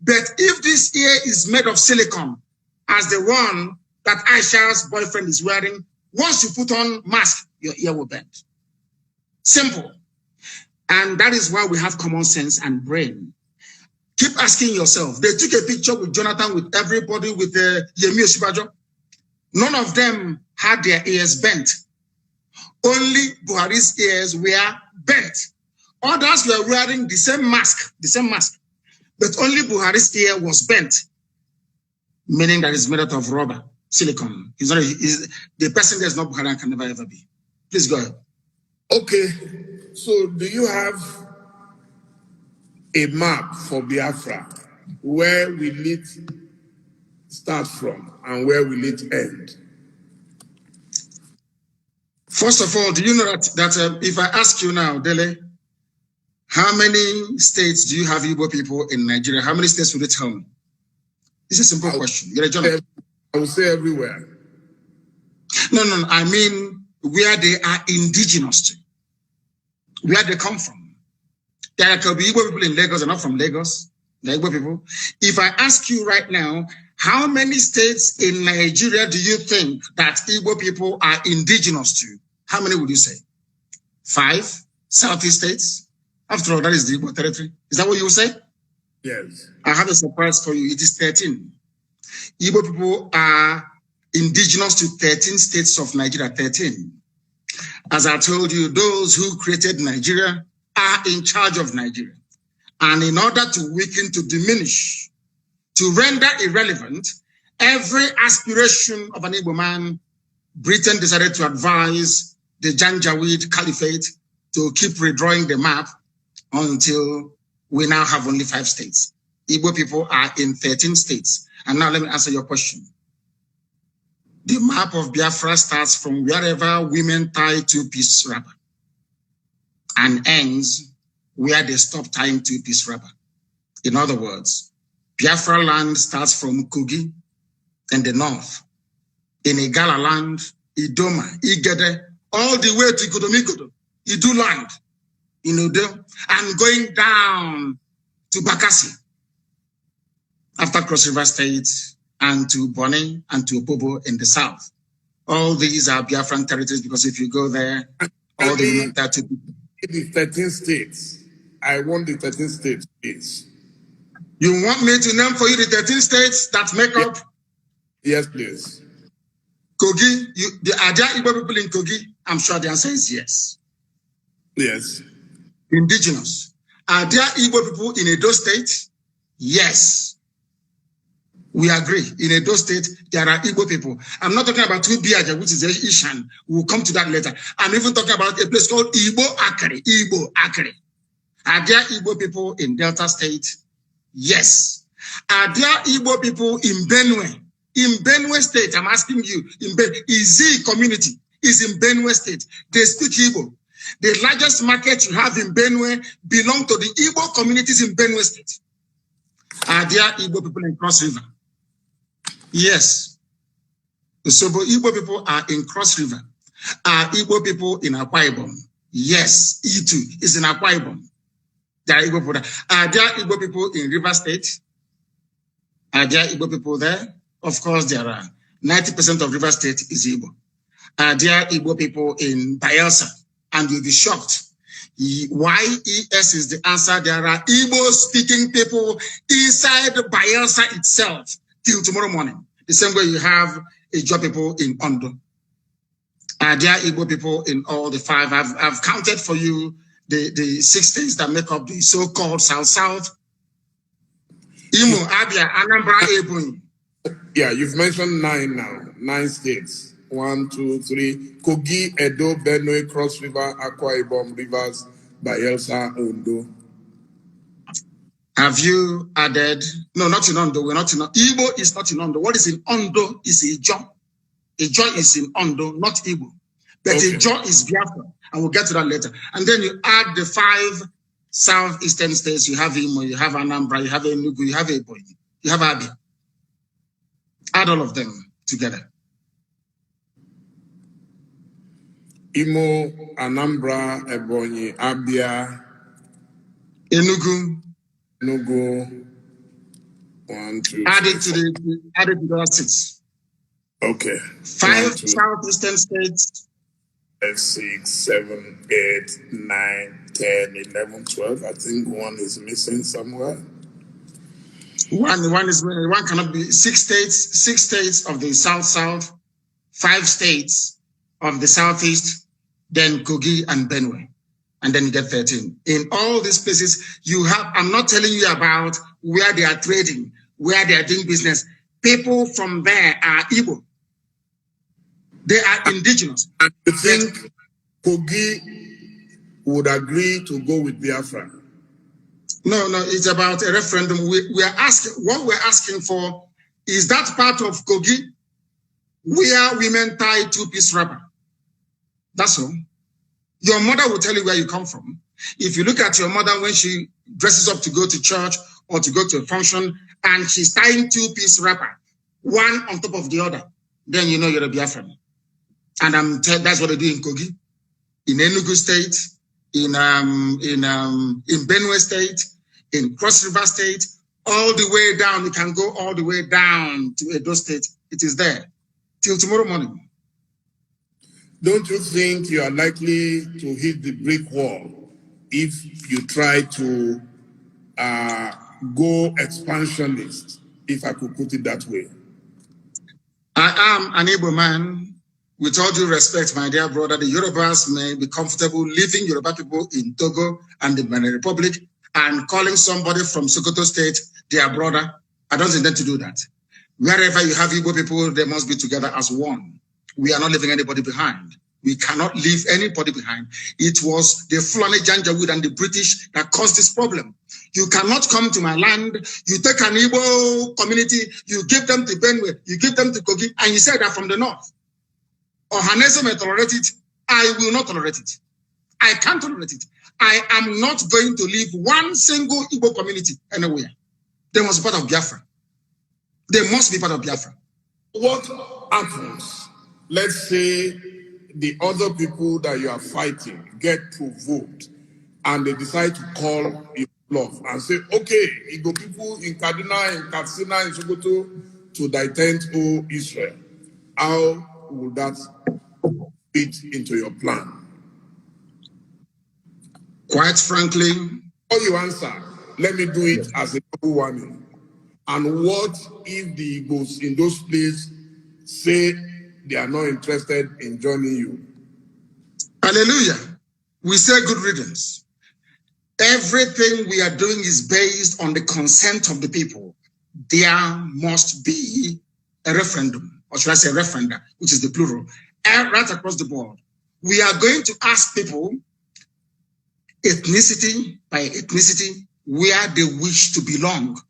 But if this ear is made of silicone, as the one that Aisha's boyfriend is wearing, once you put on mask, your ear will bend. Simple. And that is why we have common sense and brain. Keep asking yourself. They took a picture with Jonathan, with everybody, with Yemi Osinbajo. None of them had their ears bent. Only Buhari's ears were bent. Others were wearing the same mask, but only Buhari's ear was bent, meaning that it's made out of rubber, silicone. The person that's not Buhari and can never ever be. Please go ahead. Okay, so do you have a map for Biafra? Where will it start from and where will it end? First of all, do you know that if I ask you now, Dele, how many states do you have Igbo people in Nigeria? How many states will you tell me? It's a simple question. You're a journalist. I will say everywhere. No. I mean where they are indigenous to, where they come from. There could be Igbo people in Lagos and not from Lagos. The Igbo people. If I ask you right now, how many states in Nigeria do you think that Igbo people are indigenous to? How many would you say? 5 Southeast states? After all, that is the Igbo territory. Is that what you would say? Yes. I have a surprise for you. It is 13. Igbo people are indigenous to 13 states of Nigeria. 13. As I told you, those who created Nigeria are in charge of Nigeria. And in order to weaken, to diminish, to render irrelevant every aspiration of an Igbo man, Britain decided to advise the Janjaweed Caliphate to keep redrawing the map until we now have only 5 states. Igbo people are in 13 states. And now let me answer your question. The map of Biafra starts from wherever women tie 2-piece wrapper and ends where they stop tying 2-piece wrapper. In other words, Biafra land starts from Kogi in the north, in Igala land, Idoma, Igede, all the way to Godomikodo, Idu land, in Udo, and going down to Bakassi, after Cross River State, and to Bonny, and to Opobo in the south. All these are Biafran territories because if you go there, all the women that the 13 states. I want the 13 states, please. You want me to name for you the 13 states that make up? Yes, please. Kogi, are there Igbo people in Kogi? I'm sure the answer is yes. Yes. Indigenous. Are there Igbo people in Edo State? Yes. We agree. In Edo State, there are Igbo people. I'm not talking about Tubiaja, which is Ishan. We'll come to that later. I'm even talking about a place called Igbo Akere. Igbo Akere. Are there Igbo people in Delta State? Yes. Are there Igbo people in Benue? In Benue State, I'm asking you, Izi community is in Benue State. They speak Igbo. The largest market you have in Benue belong to the Igbo communities in Benue State. Are there Igbo people in Cross River? Yes. So Igbo people are in Cross River. Are Igbo people in Akwa Ibom? Yes. E2 is in Akwa Ibom. There are Igbo people there. Are there Igbo people in River State? Are there Igbo people there? Of course there are. 90% of River State is Igbo. Are there Igbo people in Bayelsa? And you'll be shocked. YES is the answer. There are Igbo-speaking people inside Bayelsa itself till tomorrow morning. The same way you have Igbo people in Ondo. Are there Igbo people in all the 5? I've counted for you the 6 states that make up the so-called South. Imo, Abia, Anambra, Ebonyi. Yeah, you've mentioned 9 now. 9 states. 1, 2, 3. Kogi, Edo, Benue, Cross River, Akwa Ibom, Rivers, Bayelsa, Ondo. Have you added? No, not in Ondo. We're not in Ondo. Igbo is not in Ondo. What is in Ondo is Ijo. Ijo is in Ondo, not Igbo. But okay. Ijo is Biafra, and we'll get to that later. And then you add the 5 southeastern states. You have Imo, you have Anambra, you have Enugu, you have Ebonyi, you have Abia. Add all of them together. Imo, Anambra, Ebonyi, Abia, Enugu. 1, 2. Add it to the 6. Okay. 5 southeastern states. 6, 7, 8, 9, 10, 11, 12. I think one is missing somewhere. One cannot be 6 states. 6 states of the South, 5 states of the Southeast, then Kogi and Benue. And then you get 13. In all these places, you have, I'm not telling you about where they are trading, where they are doing business. People from there are Igbo. They are indigenous. And you think Kogi would agree to go with Biafra? No, it's about a referendum. What we're asking for is that part of Kogi where women tie 2-piece wrapper. That's all. Your mother will tell you where you come from. If you look at your mother when she dresses up to go to church or to go to a function and she's tying 2-piece wrapper, one on top of the other, then you know you're a Biafran. And that's what they do in Kogi, in Enugu State, in Benue State, in Cross River State, all the way down. You can go all the way down to Edo State. It is there till tomorrow morning. Don't you think you are likely to hit the brick wall if you try to go expansionist, if I could put it that way? I am an Igbo man. With all due respect, my dear brother, the Yorubas may be comfortable leaving Yoruba people in Togo and the Benin Republic and calling somebody from Sokoto State their brother. I don't intend to do that. Wherever you have Igbo people, they must be together as one. We are not leaving anybody behind. We cannot leave anybody behind. It was the Fulani Janjaweed and the British that caused this problem. You cannot come to my land, you take an Igbo community, you give them to Benue, you give them to Kogi, and you say they're from the north. Ohanese may tolerate it. I will not tolerate it. I can't tolerate it. I am not going to leave one single Igbo community anywhere. They must be part of Biafra. They must be part of Biafra. What happens? Let's say the other people that you are fighting get provoked and they decide to call your bluff and say, okay, Igbo people in Kaduna, in Katsina, in Sokoto to thy tent, O Israel. How will that fit into your plan? Quite frankly, before you answer, let me do it as a double whammy. And what if the Igbos in those places say they are not interested in joining you? Hallelujah. We say good riddance. Everything we are doing is based on the consent of the people. There must be a referendum, or should I say referenda, which is the plural, right across the board. We are going to ask people, ethnicity by ethnicity, where they wish to belong.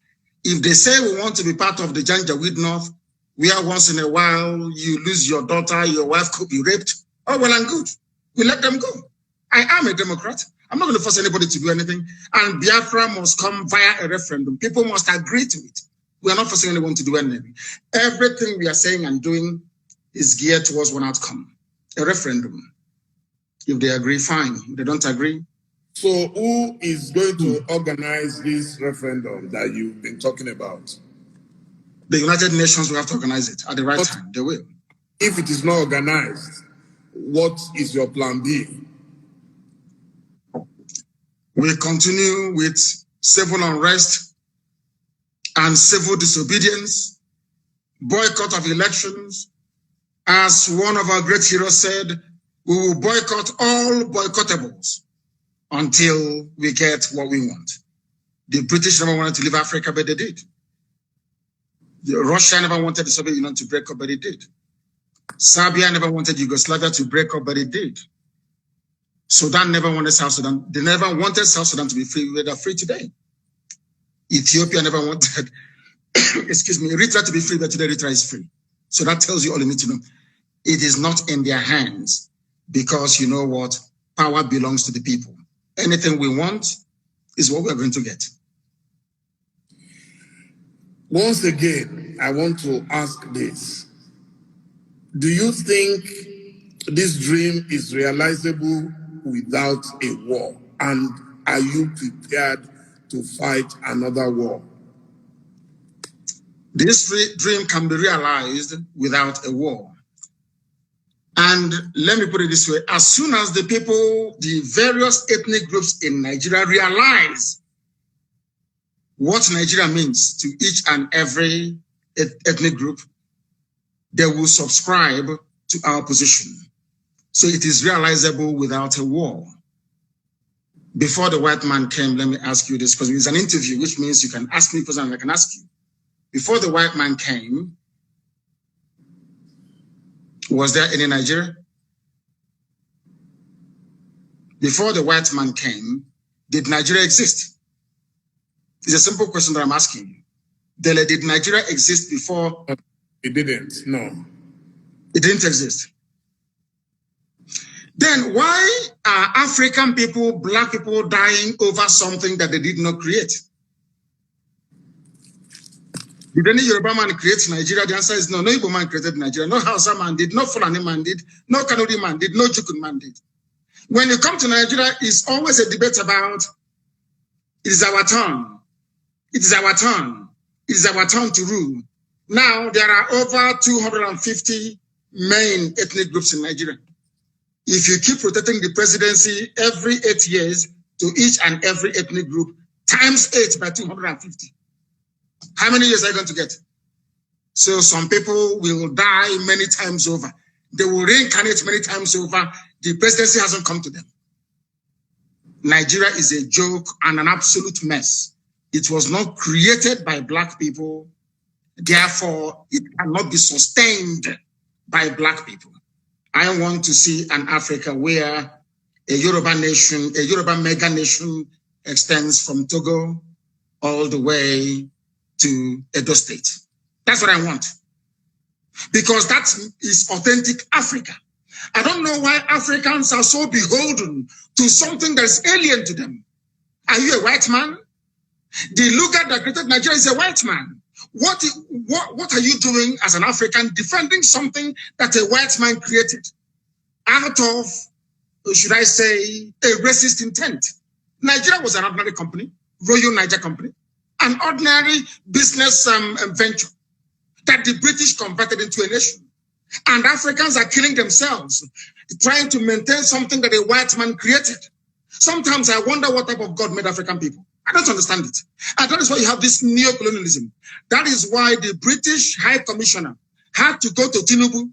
If they say we want to be part of the Janjaweed North, where once in a while you lose your daughter, your wife could be raped, oh, well and good. We let them go. I am a Democrat. I'm not going to force anybody to do anything. And Biafra must come via a referendum. People must agree to it. We are not forcing anyone to do anything. Everything we are saying and doing is geared towards one outcome, a referendum. If they agree, fine. If they don't agree. So who is going to organize this referendum that you've been talking about? The United Nations will have to organize it at the right time. They will. If it is not organized, what is your plan B? We continue with civil unrest and civil disobedience, boycott of elections. As one of our great heroes said, we will boycott all boycottables until we get what we want. The British never wanted to leave Africa, but they did. Russia never wanted the Soviet Union to break up, but it did. Serbia never wanted Yugoslavia to break up, but it did. Sudan never wanted South Sudan. They never wanted South Sudan to be free. They're free today. Ethiopia never wanted, excuse me, Eritrea to be free, but today Eritrea is free. So that tells you all you need to know. It is not in their hands because you know what? Power belongs to the people. Anything we want is what we're going to get. Once again, I want to ask this. Do you think this dream is realizable without a war? And are you prepared to fight another war? This dream can be realized without a war. And let me put it this way, as soon as the people, the various ethnic groups in Nigeria realize what Nigeria means to each and every ethnic group, they will subscribe to our position. So it is realizable without a war. Before the white man came, let me ask you this, because it's an interview, which means you can ask me questions and I can ask you. Before the white man came, was there any Nigeria? Before the white man came, did Nigeria exist? It's a simple question that I'm asking you. Dele, did Nigeria exist before? It didn't, no. It didn't exist. Then why are African people, black people dying over something that they did not create? Did any Yoruba man create Nigeria? The answer is no. No Igbo man created Nigeria. No Hausa man did. No Fulani man did. No Kanuri man did. No Jukun man did. When you come to Nigeria, it's always a debate about it is our turn. It is our turn. It is our turn to rule. Now, there are over 250 main ethnic groups in Nigeria. If you keep rotating the presidency every 8 years to each and every ethnic group, times 8 by 250. How many years are you going to get? So some people will die many times over. They will reincarnate many times over. The presidency hasn't come to them. Nigeria is a joke and an absolute mess. It was not created by black people. Therefore, it cannot be sustained by black people. I want to see an Africa where a Yoruba nation, a Yoruba mega nation extends from Togo all the way to Edo State. That's what I want. Because that is authentic Africa. I don't know why Africans are so beholden to something that is alien to them. Are you a white man? The looker that created Nigeria is a white man. What are you doing as an African defending something that a white man created out of, should I say, a racist intent? Nigeria was an ordinary company, Royal Niger Company, an ordinary business venture that the British converted into a nation. And Africans are killing themselves, trying to maintain something that a white man created. Sometimes I wonder what type of God made African people. I don't understand it. And that is why you have this neo-colonialism. That is why the British High Commissioner had to go to Tinubu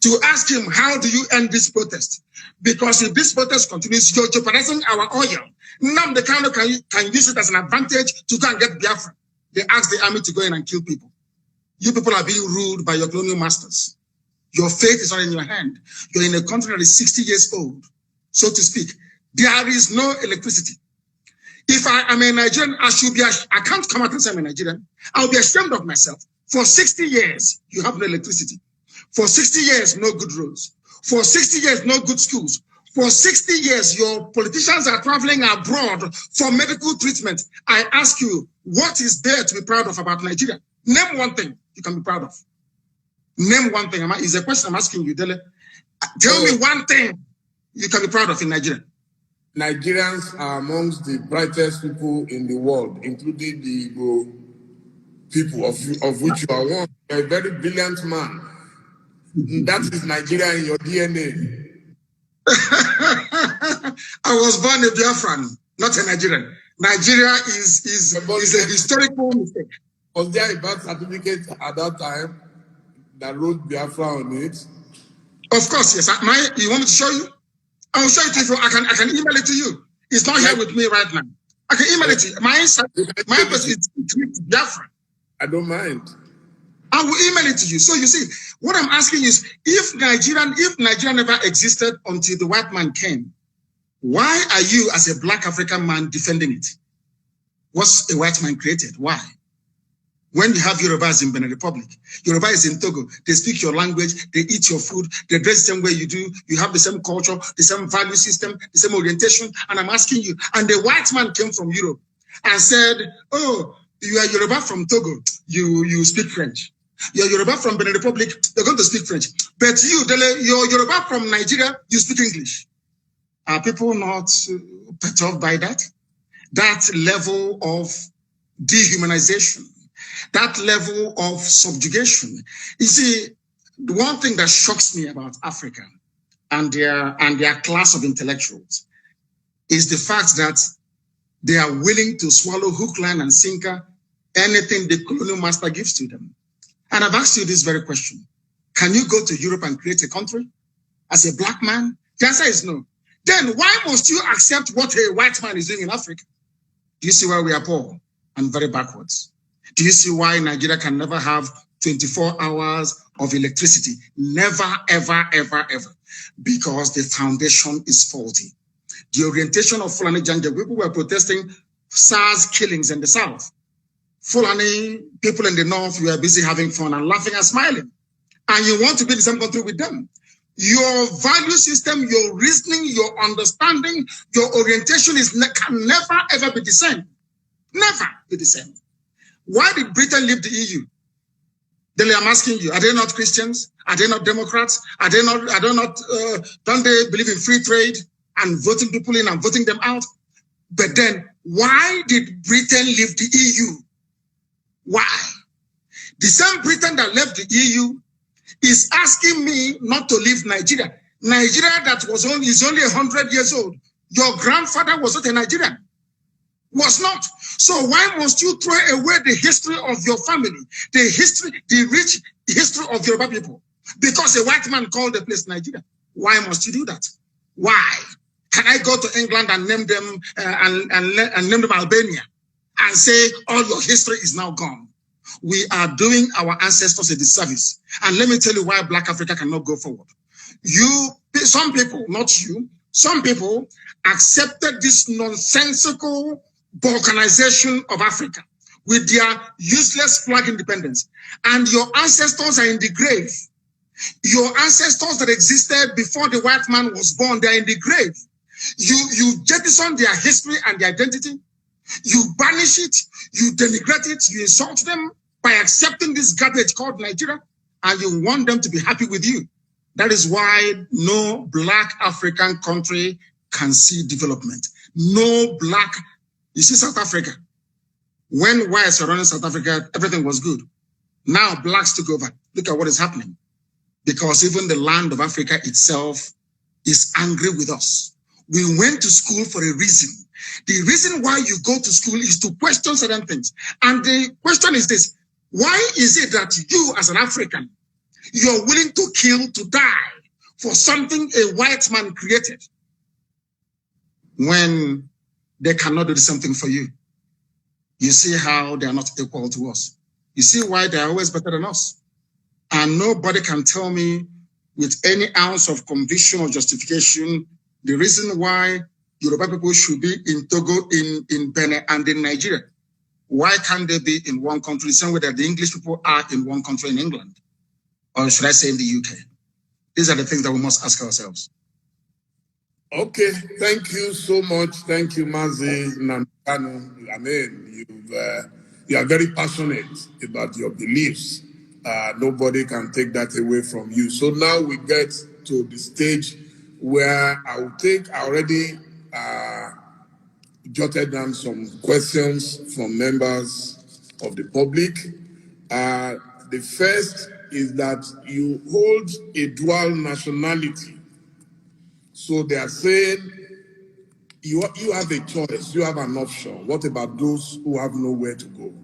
to ask him, how do you end this protest? Because if this protest continues, you're jeopardizing our oil. Now the Kano can use it as an advantage to go and get Biafra. They asked the army to go in and kill people. You people are being ruled by your colonial masters. Your fate is not in your hand. You're in a country that is 60 years old, so to speak. There is no electricity. If I am a Nigerian, I can't come out and say I'm a Nigerian. I'll be ashamed of myself. For 60 years, you have no electricity. For 60 years, no good roads. For 60 years, no good schools. For 60 years, your politicians are traveling abroad for medical treatment. I ask you, what is there to be proud of about Nigeria? Name one thing you can be proud of. Name one thing. Is a question I'm asking you, Dele. Tell me one thing you can be proud of in Nigeria. Nigerians are amongst the brightest people in the world, including the Igbo people, of which you are one. You're a very brilliant man. That is Nigeria in your DNA. I was born a Biafran, not a Nigerian. Nigeria is a historical mistake. Was there a birth certificate at that time that wrote Biafra on it? Of course, yes. You want me to show you? I'll show it to you. I can email it to you. It's not here with me right now. I can email it to you. My person is Biafra. I don't mind. I will email it to you. So you see, what I'm asking is, if Nigeria never existed until the white man came, why are you, as a black African man, defending it? What's a white man created? Why? When you have Yorubas in Benin Republic, Yoruba is in Togo, they speak your language, they eat your food, they dress the same way you do, you have the same culture, the same value system, the same orientation, and I'm asking you, and the white man came from Europe and said, oh, you are Yoruba from Togo, you speak French. You're Yoruba from Benin Republic, you're going to speak French. But you, Dele, you're Yoruba from Nigeria, you speak English. Are people not perturbed by that? That level of dehumanization, that level of subjugation. You see, the one thing that shocks me about Africa and their class of intellectuals is the fact that they are willing to swallow hook, line, and sinker anything the colonial master gives to them. And I've asked you this very question. Can you go to Europe and create a country as a black man? The answer is no. Then why must you accept what a white man is doing in Africa? Do you see why we are poor and very backwards? Do you see why Nigeria can never have 24 hours of electricity? Never, ever, ever, ever. Because the foundation is faulty. The orientation of Fulani Janja, people were protesting SARS killings in the South. Fulani people in the North were busy having fun and laughing and smiling. And you want to be in the same country with them. Your value system, your reasoning, your understanding, your orientation can never, ever be the same. Never be the same. Why did Britain leave the EU? Dele, I'm asking you, are they not Christians? Are they not Democrats? Don't they believe in free trade and voting people in and voting them out? But then, why did Britain leave the EU? Why? The same Britain that left the EU is asking me not to leave Nigeria. Nigeria that is only 100 years old. Your grandfather was not a Nigerian. Was not. So why must you throw away the history of your family, the rich history of Yoruba people? Because a white man called the place Nigeria. Why must you do that? Why? Can I go to England and name them and name them Albania and say all your history is now gone? We are doing our ancestors a disservice. And let me tell you why Black Africa cannot go forward. Some people, not you, some people accepted this nonsensical balkanization of Africa with their useless flag independence. And your ancestors are in the grave. Your ancestors that existed before the white man was born, they're in the grave. You jettison their history and their identity. You banish it, you denigrate it, you insult them by accepting this garbage called Nigeria, and you want them to be happy with you. That is why no Black African country can see development. No Black, you see South Africa. When whites were running South Africa, everything was good. Now Blacks took over. Look at what is happening. Because even the land of Africa itself is angry with us. We went to school for a reason. The reason why you go to school is to question certain things. And the question is this: why is it that you, as an African, you're willing to kill, to die for something a white man created when they cannot do the same thing for you? You see how they are not equal to us. You see why they are always better than us. And nobody can tell me with any ounce of conviction or justification the reason why Yoruba people should be in Togo, in Benin, and in Nigeria. Why can't they be in one country, the same way that the English people are in one country in England? Or should I say in the UK? These are the things that we must ask ourselves. Okay, thank you so much. Thank you, Mazi Namkano. I mean, you are very passionate about your beliefs. Nobody can take that away from you. So now we get to the stage where I already jotted down some questions from members of the public. The first is that you hold a dual nationality. So they are saying you have a choice, you have an option. What about those who have nowhere to go?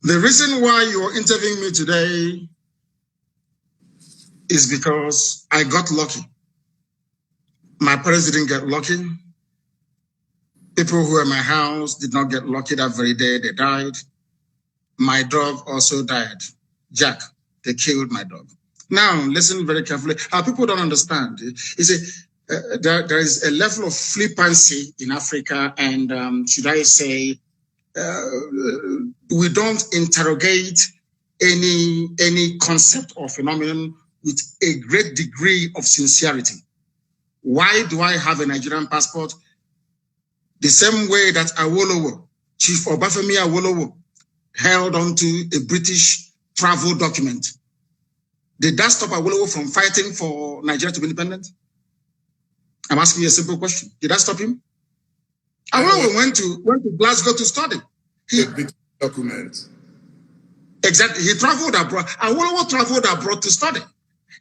The reason why you're interviewing me today is because I got lucky. My parents didn't get lucky. People who were in my house did not get lucky that very day, they died. My dog also died. Jack, they killed my dog. Now, listen very carefully. People don't understand. You see, there is a level of flippancy in Africa, and should I say, we don't interrogate any concept or phenomenon with a great degree of sincerity. Why do I have a Nigerian passport? The same way that Awolowo, Chief Obafemi Awolowo, held onto a British travel document. Did that stop Awolowo from fighting for Nigeria to be independent? I'm asking you a simple question. Did that stop him? Awolowo went to Glasgow to study. A British document. Exactly. He traveled abroad. Awolowo traveled abroad to study.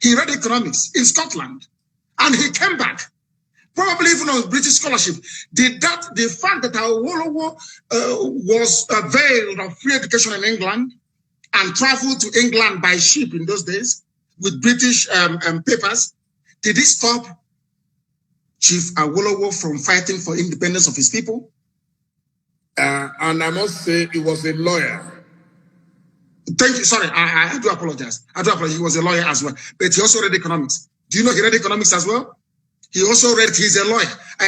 He read economics in Scotland, and he came back. Probably even on British scholarship. The fact that Awolowo was availed of free education in England and traveled to England by ship in those days with British papers, did it stop Chief Awolowo from fighting for independence of his people? And I must say, he was a lawyer. Thank you. Sorry, I do apologize. He was a lawyer as well, but he also read economics. Do you know he read economics as well? He also read, he's a lawyer. I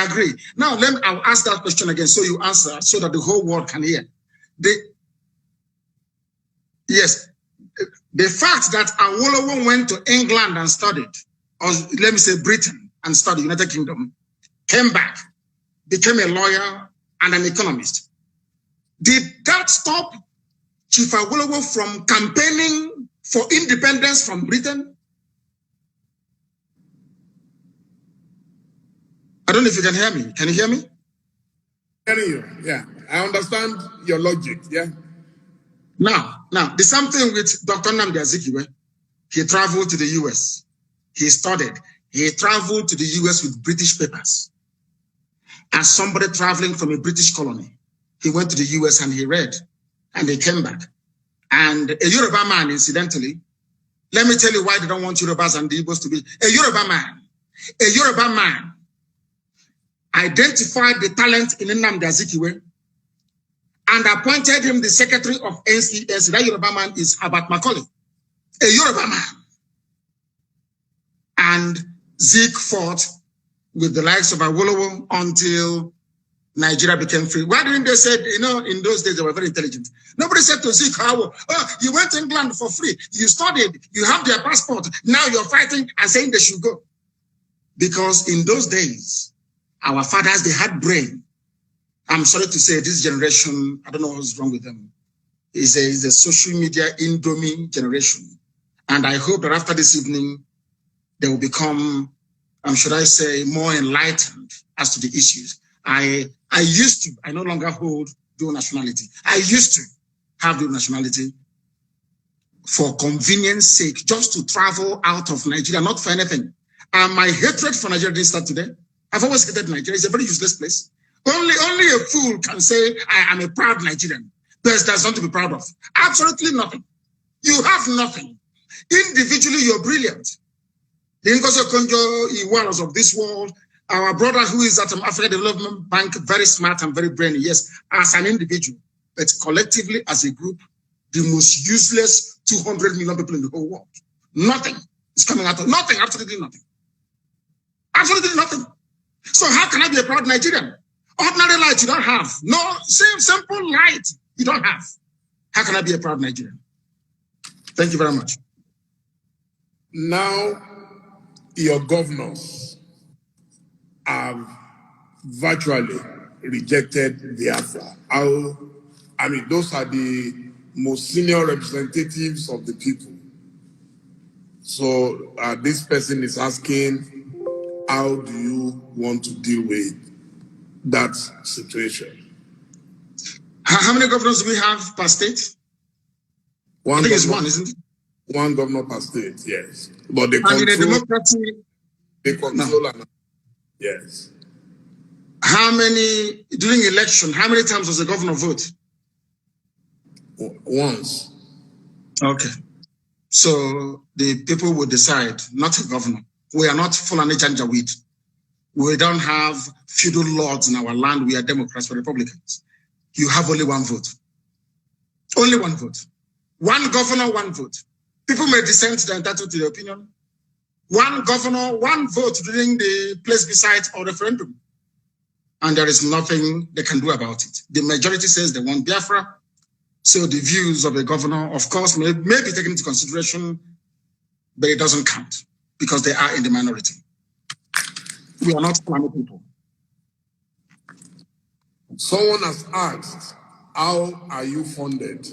agree. Now, I'll ask that question again so you answer so that the whole world can hear. Yes, the fact that Awolowo went to England and studied, or let me say Britain and studied, United Kingdom, came back, became a lawyer and an economist. Did that stop Chief Awolowo from campaigning for independence from Britain? I don't know if you can hear me. Can you hear me? Hearing you, yeah. I understand your logic, yeah. Now, the same thing with Dr. Nnamdi Azikiwe. He traveled to the US. He studied. He traveled to the US with British papers. As somebody traveling from a British colony, he went to the US and he read, and he came back. And a Yoruba man, incidentally, let me tell you why they don't want Yorubas and the Igbos to be. A Yoruba man identified the talent in Nnamdi Azikiwe and appointed him the secretary of NCS. That Yoruba man is Herbert Macaulay, a Yoruba man. And Zik fought with the likes of Awolowo until Nigeria became free. Why didn't they say, in those days they were very intelligent? Nobody said to Zik, you went to England for free. You studied, you have their passport. Now you're fighting and saying they should go. Because in those days, our fathers, they had brain. I'm sorry to say this generation, I don't know what's wrong with them. Is a social media indomie generation. And I hope that after this evening, they will become, should I say, more enlightened as to the issues. I no longer hold dual nationality. I used to have dual nationality for convenience sake, just to travel out of Nigeria, not for anything. And my hatred for Nigeria didn't start today. I've always hated Nigeria. It's a very useless place. Only a fool can say, I am a proud Nigerian. There's nothing to be proud of. Absolutely nothing. You have nothing. Individually, you're brilliant. The Ngozi Okonjo-Iwealas of this world, our brother who is at Africa Development Bank, very smart and very brainy, yes, as an individual, but collectively as a group, the most useless 200 million people in the whole world. Nothing is coming out of nothing, absolutely nothing. Absolutely nothing. So how can I be a proud Nigerian? Ordinary light you don't have. No, simple light you don't have. How can I be a proud Nigerian? Thank you very much. Now, your governors have virtually rejected Biafra. Those are the most senior representatives of the people. So this person is asking, how do you want to deal with that situation? How many governors do we have per state? I think it's one, isn't it? One governor per state, yes. But they control, in a democracy, they control yes. How many, during election, how many times does the governor vote? Once. Okay. So the people will decide, not a governor. We are not Fulani Janjaweed. We don't have feudal lords in our land. We are Democrats or Republicans. You have only one vote. Only one vote. One governor, one vote. People may dissent, they're entitled to their opinion. One governor, one vote during the plebiscite or referendum. And there is nothing they can do about it. The majority says they want Biafra. So the views of the governor, of course, may be taken into consideration, but it doesn't count because they are in the minority. We are not planet people. Someone has asked, how are you funded?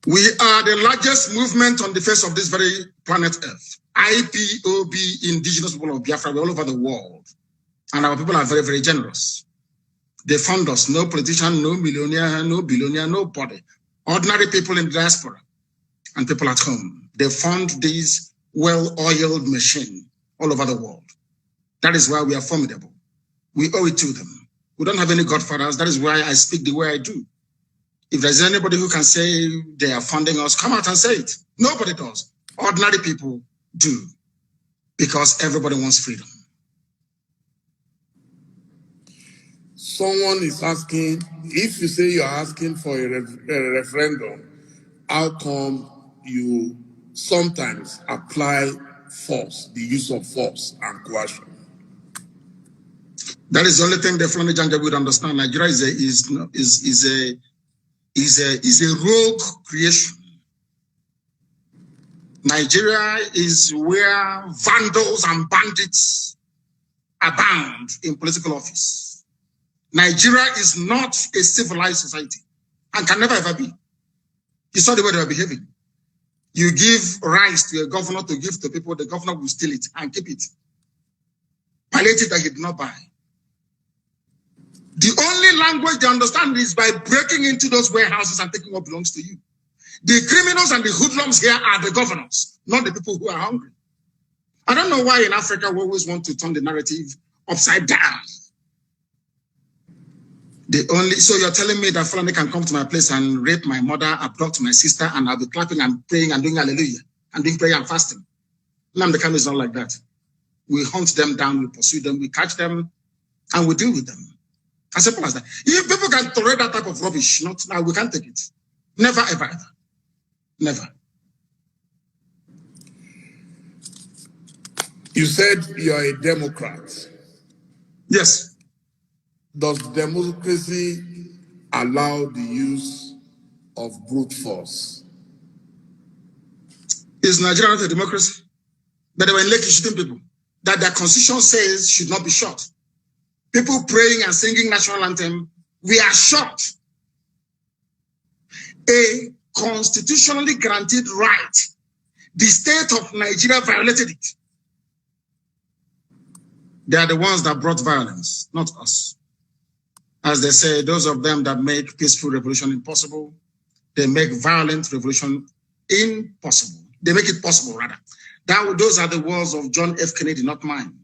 We are the largest movement on the face of this very planet Earth. IPOB, Indigenous People of Biafra, we're all over the world. And our people are very, very generous. They fund us. No politician, no millionaire, no billionaire, nobody. Ordinary people in the diaspora and people at home. They fund this well-oiled machine all over the world. That is why we are formidable. We owe it to them. We don't have any godfathers. That is why I speak the way I do. If there's anybody who can say they are funding us, come out and say it. Nobody does. Ordinary people do. Because everybody wants freedom. Someone is asking, if you say you are asking for a referendum, how come you sometimes apply force, the use of force and coercion? That is the only thing the Fulani Janja would understand. Nigeria is a rogue creation. Nigeria is where vandals and bandits abound in political office. Nigeria is not a civilized society and can never ever be. You saw the way they were behaving. You give rice to a governor to give to people, the governor will steal it and keep it. Palliative that he did not buy. The only language they understand is by breaking into those warehouses and taking what belongs to you. The criminals and the hoodlums here are the governors, not the people who are hungry. I don't know why in Africa we always want to turn the narrative upside down. So you're telling me that Fulani can come to my place and rape my mother, abduct my sister, and I'll be clapping and praying and doing hallelujah and doing prayer and fasting. Nnamdi Kanu is not like that. We hunt them down, we pursue them, we catch them, and we deal with them. As simple as that. If people can tolerate that type of rubbish, not now, we can't take it. Never, ever, ever. Never. You said you are a Democrat. Yes. Does democracy allow the use of brute force? Is Nigeria not a democracy? But they were in Lekki shooting people that their constitution says should not be shot. People praying and singing national anthem, we are shot. A constitutionally granted right. The state of Nigeria violated it. They are the ones that brought violence, not us. As they say, those of them that make peaceful revolution impossible, they make violent revolution impossible. They make it possible, rather. Those are the words of John F. Kennedy, not mine.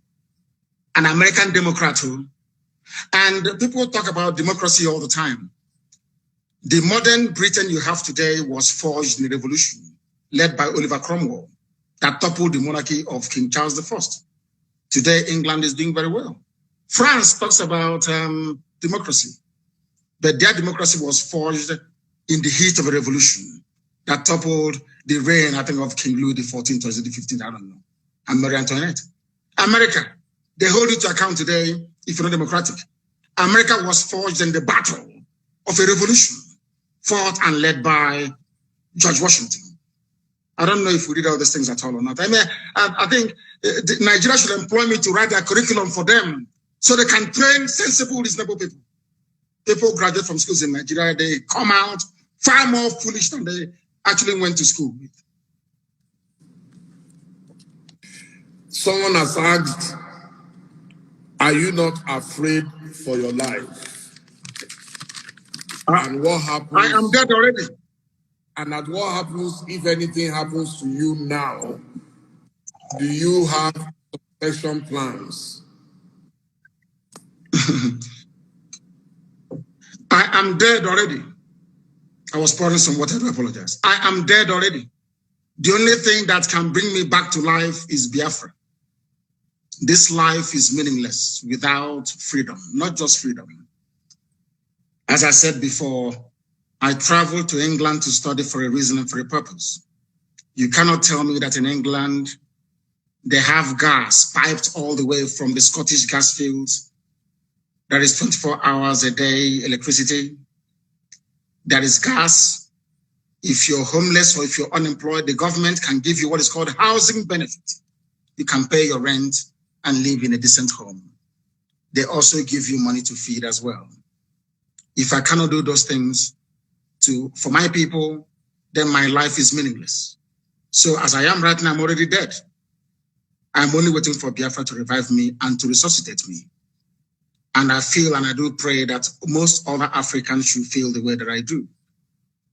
An American Democrat who, and people talk about democracy all the time. The modern Britain you have today was forged in a revolution led by Oliver Cromwell that toppled the monarchy of King Charles I. Today, England is doing very well. France talks about democracy, but their democracy was forged in the heat of a revolution that toppled the reign, I think, of King Louis XIV or the 15th, I don't know, and Marie Antoinette. America, they hold you to account today if you're not democratic. America was forged in the battle of a revolution fought and led by George Washington. I don't know if we did all these things at all or not. I mean, I think Nigeria should employ me to write their curriculum for them so they can train sensible, reasonable people. People graduate from schools in Nigeria, they come out far more foolish than they actually went to school with. Someone has asked, are you not afraid for your life? And what happens? I am dead already. And at what happens if anything happens to you now? Do you have succession plans? I am dead already. I was pouring some water to apologize. I am dead already. The only thing that can bring me back to life is Biafra. This life is meaningless without freedom, not just freedom. As I said before, I traveled to England to study for a reason and for a purpose. You cannot tell me that in England, they have gas piped all the way from the Scottish gas fields. There is 24 hours a day electricity. There is gas. If you're homeless or if you're unemployed, the government can give you what is called housing benefit. You can pay your rent and live in a decent home. They also give you money to feed as well. If I cannot do those things for my people, then my life is meaningless. So as I am right now, I'm already dead. I'm only waiting for Biafra to revive me and to resuscitate me. And I feel and I do pray that most other Africans should feel the way that I do.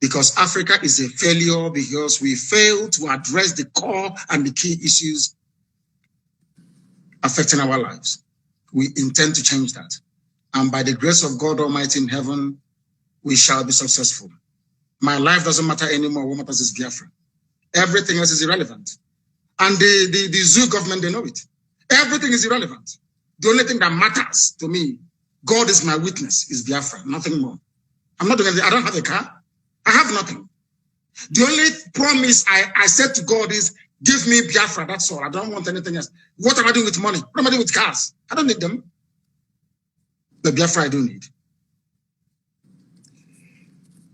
Because Africa is a failure because we fail to address the core and the key issues affecting our lives. We intend to change that. And by the grace of God Almighty in heaven, we shall be successful. My life doesn't matter anymore. What matters is Biafra. Everything else is irrelevant. And the zoo government, they know it. Everything is irrelevant. The only thing that matters to me, God is my witness, is Biafra, nothing more. I'm not doing anything. I don't have a car. I have nothing. The only promise I said to God is, give me Biafra, that's all. I don't want anything else. What am I doing with money? What am I doing with cars? I don't need them. The Biafra I do need.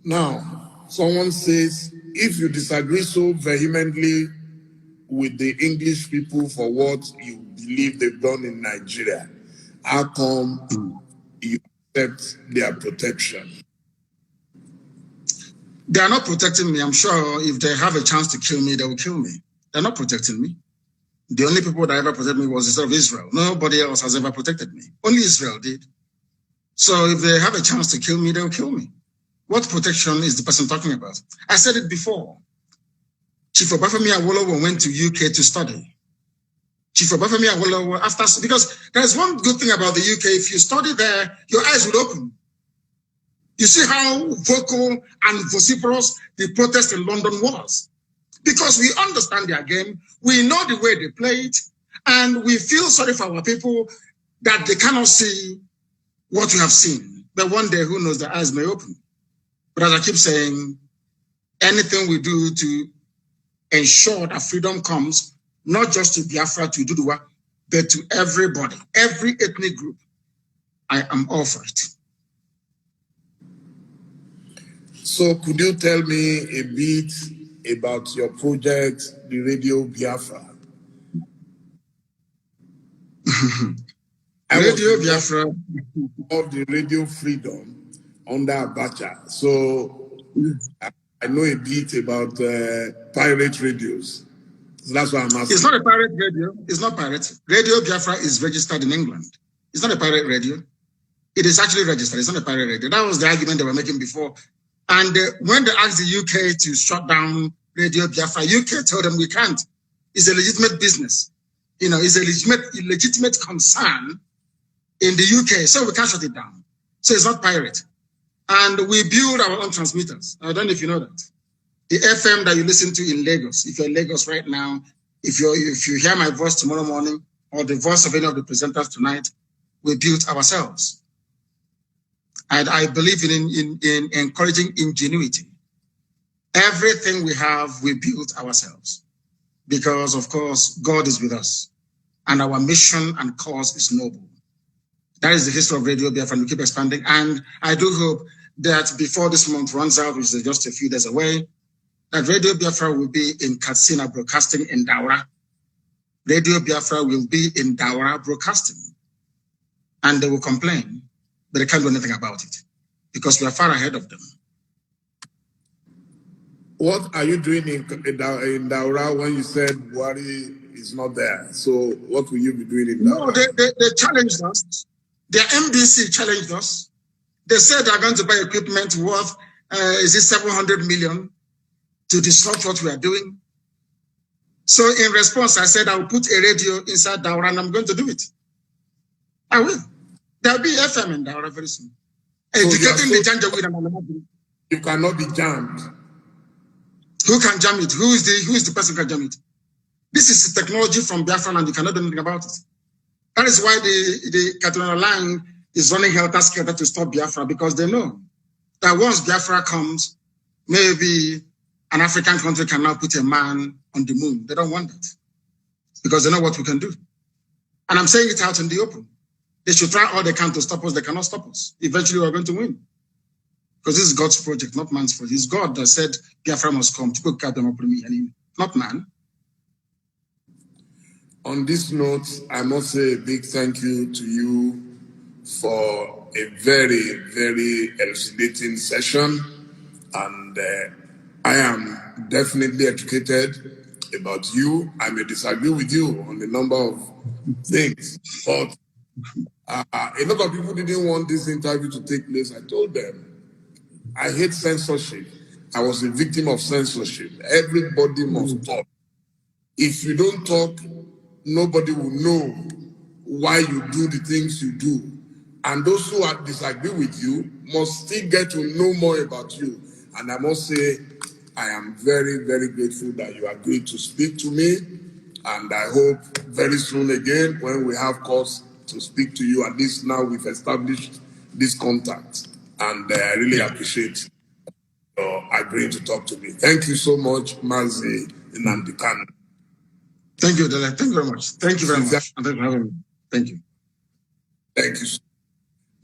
Now, someone says, if you disagree so vehemently with the English people for what you believe they've done in Nigeria, how come you accept their protection? They are not protecting me. I'm sure if they have a chance to kill me, they will kill me. They're not protecting me. The only people that ever protected me was the sort of Israel. Nobody else has ever protected me. Only Israel did. So if they have a chance to kill me, they'll kill me. What protection is the person talking about? I said it before. Chief Obafemi Awolowo went to UK to study. Chief Obafemi Awolowo, because there's one good thing about the UK. If you study there, your eyes will open. You see how vocal and vociferous the protest in London was. Because we understand their game, we know the way they play it, and we feel sorry for our people that they cannot see what we have seen. But one day, who knows, their eyes may open. But as I keep saying, anything we do to ensure that freedom comes, not just to Biafra, to Duduwa, but to everybody, every ethnic group, I am all for it. So could you tell me a bit about your project, the Radio Biafra? Radio Biafra of the Radio Freedom under Abacha. So I know a bit about pirate radios. So that's why I'm asking. It's not a pirate radio. It's not pirate. Radio Biafra is registered in England. It's not a pirate radio. It is actually registered. It's not a pirate radio. That was the argument they were making before. And when they asked the UK to shut down Radio Biafra, UK told them we can't. It's a legitimate business. You know, it's a legitimate concern in the UK, so we can't shut it down. So it's not pirate. And we build our own transmitters. I don't know if you know that. The FM that you listen to in Lagos, if you're in Lagos right now, if you hear my voice tomorrow morning or the voice of any of the presenters tonight, we built ourselves. And I believe in encouraging ingenuity. Everything we have, we built ourselves. Because, of course, God is with us. And our mission and cause is noble. That is the history of Radio Biafra, and we keep expanding. And I do hope that before this month runs out, which is just a few days away, that Radio Biafra will be in Katsina broadcasting in Daura. Radio Biafra will be in Daura broadcasting. And they will complain, but they can't do anything about it because we are far ahead of them. What are you doing in Daura when you said Buhari is not there? So what will you be doing in Daura? No, they challenged us. Their MDC challenged us. They said they're going to buy equipment worth, 700 million to disrupt what we are doing. So in response, I said, I will put a radio inside Daura and I'm going to do it. I will. There'll be FM in Daura very soon. So you cannot be jammed. Who can jam it? Who is the person who can jam it? This is the technology from Biafra and you cannot do anything about it. That is why the Catholic line is running helter-skelter to stop Biafra because they know that once Biafra comes, maybe an African country can now put a man on the moon. They don't want that because they know what we can do. And I'm saying it out in the open. They should try all they can to stop us. They cannot stop us. Eventually, we're going to win. Because this is God's project, not man's project. It's God that said Biafra must come. Not man. On this note, I must say a big thank you to you for a very, very elucidating session. And I am definitely educated about you. I may disagree with you on a number of things, but a lot of people didn't want this interview to take place. I told them, I hate censorship. I was a victim of censorship. Everybody must talk. If you don't talk, nobody will know why you do the things you do. And those who disagree with you must still get to know more about you. And I must say, I am very, very grateful that you agreed to speak to me. And I hope very soon again, when we have cause to speak to you, at least now we've established this contact. And I really appreciate your agreeing to talk to me. Thank you so much, Mazi Nandikana. Thank you, Dele. Thank you very much. Thank you very much. And thank you for having me. Thank you. Thank you.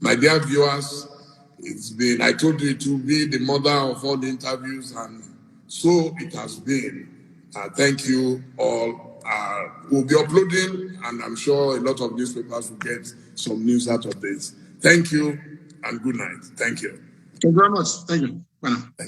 My dear viewers, I told you it will be the mother of all the interviews, and so it has been. Thank you all. We'll be uploading, and I'm sure a lot of newspapers will get some news out of this. Thank you, and good night. Thank you. Thank you very much. Thank you. Bye now.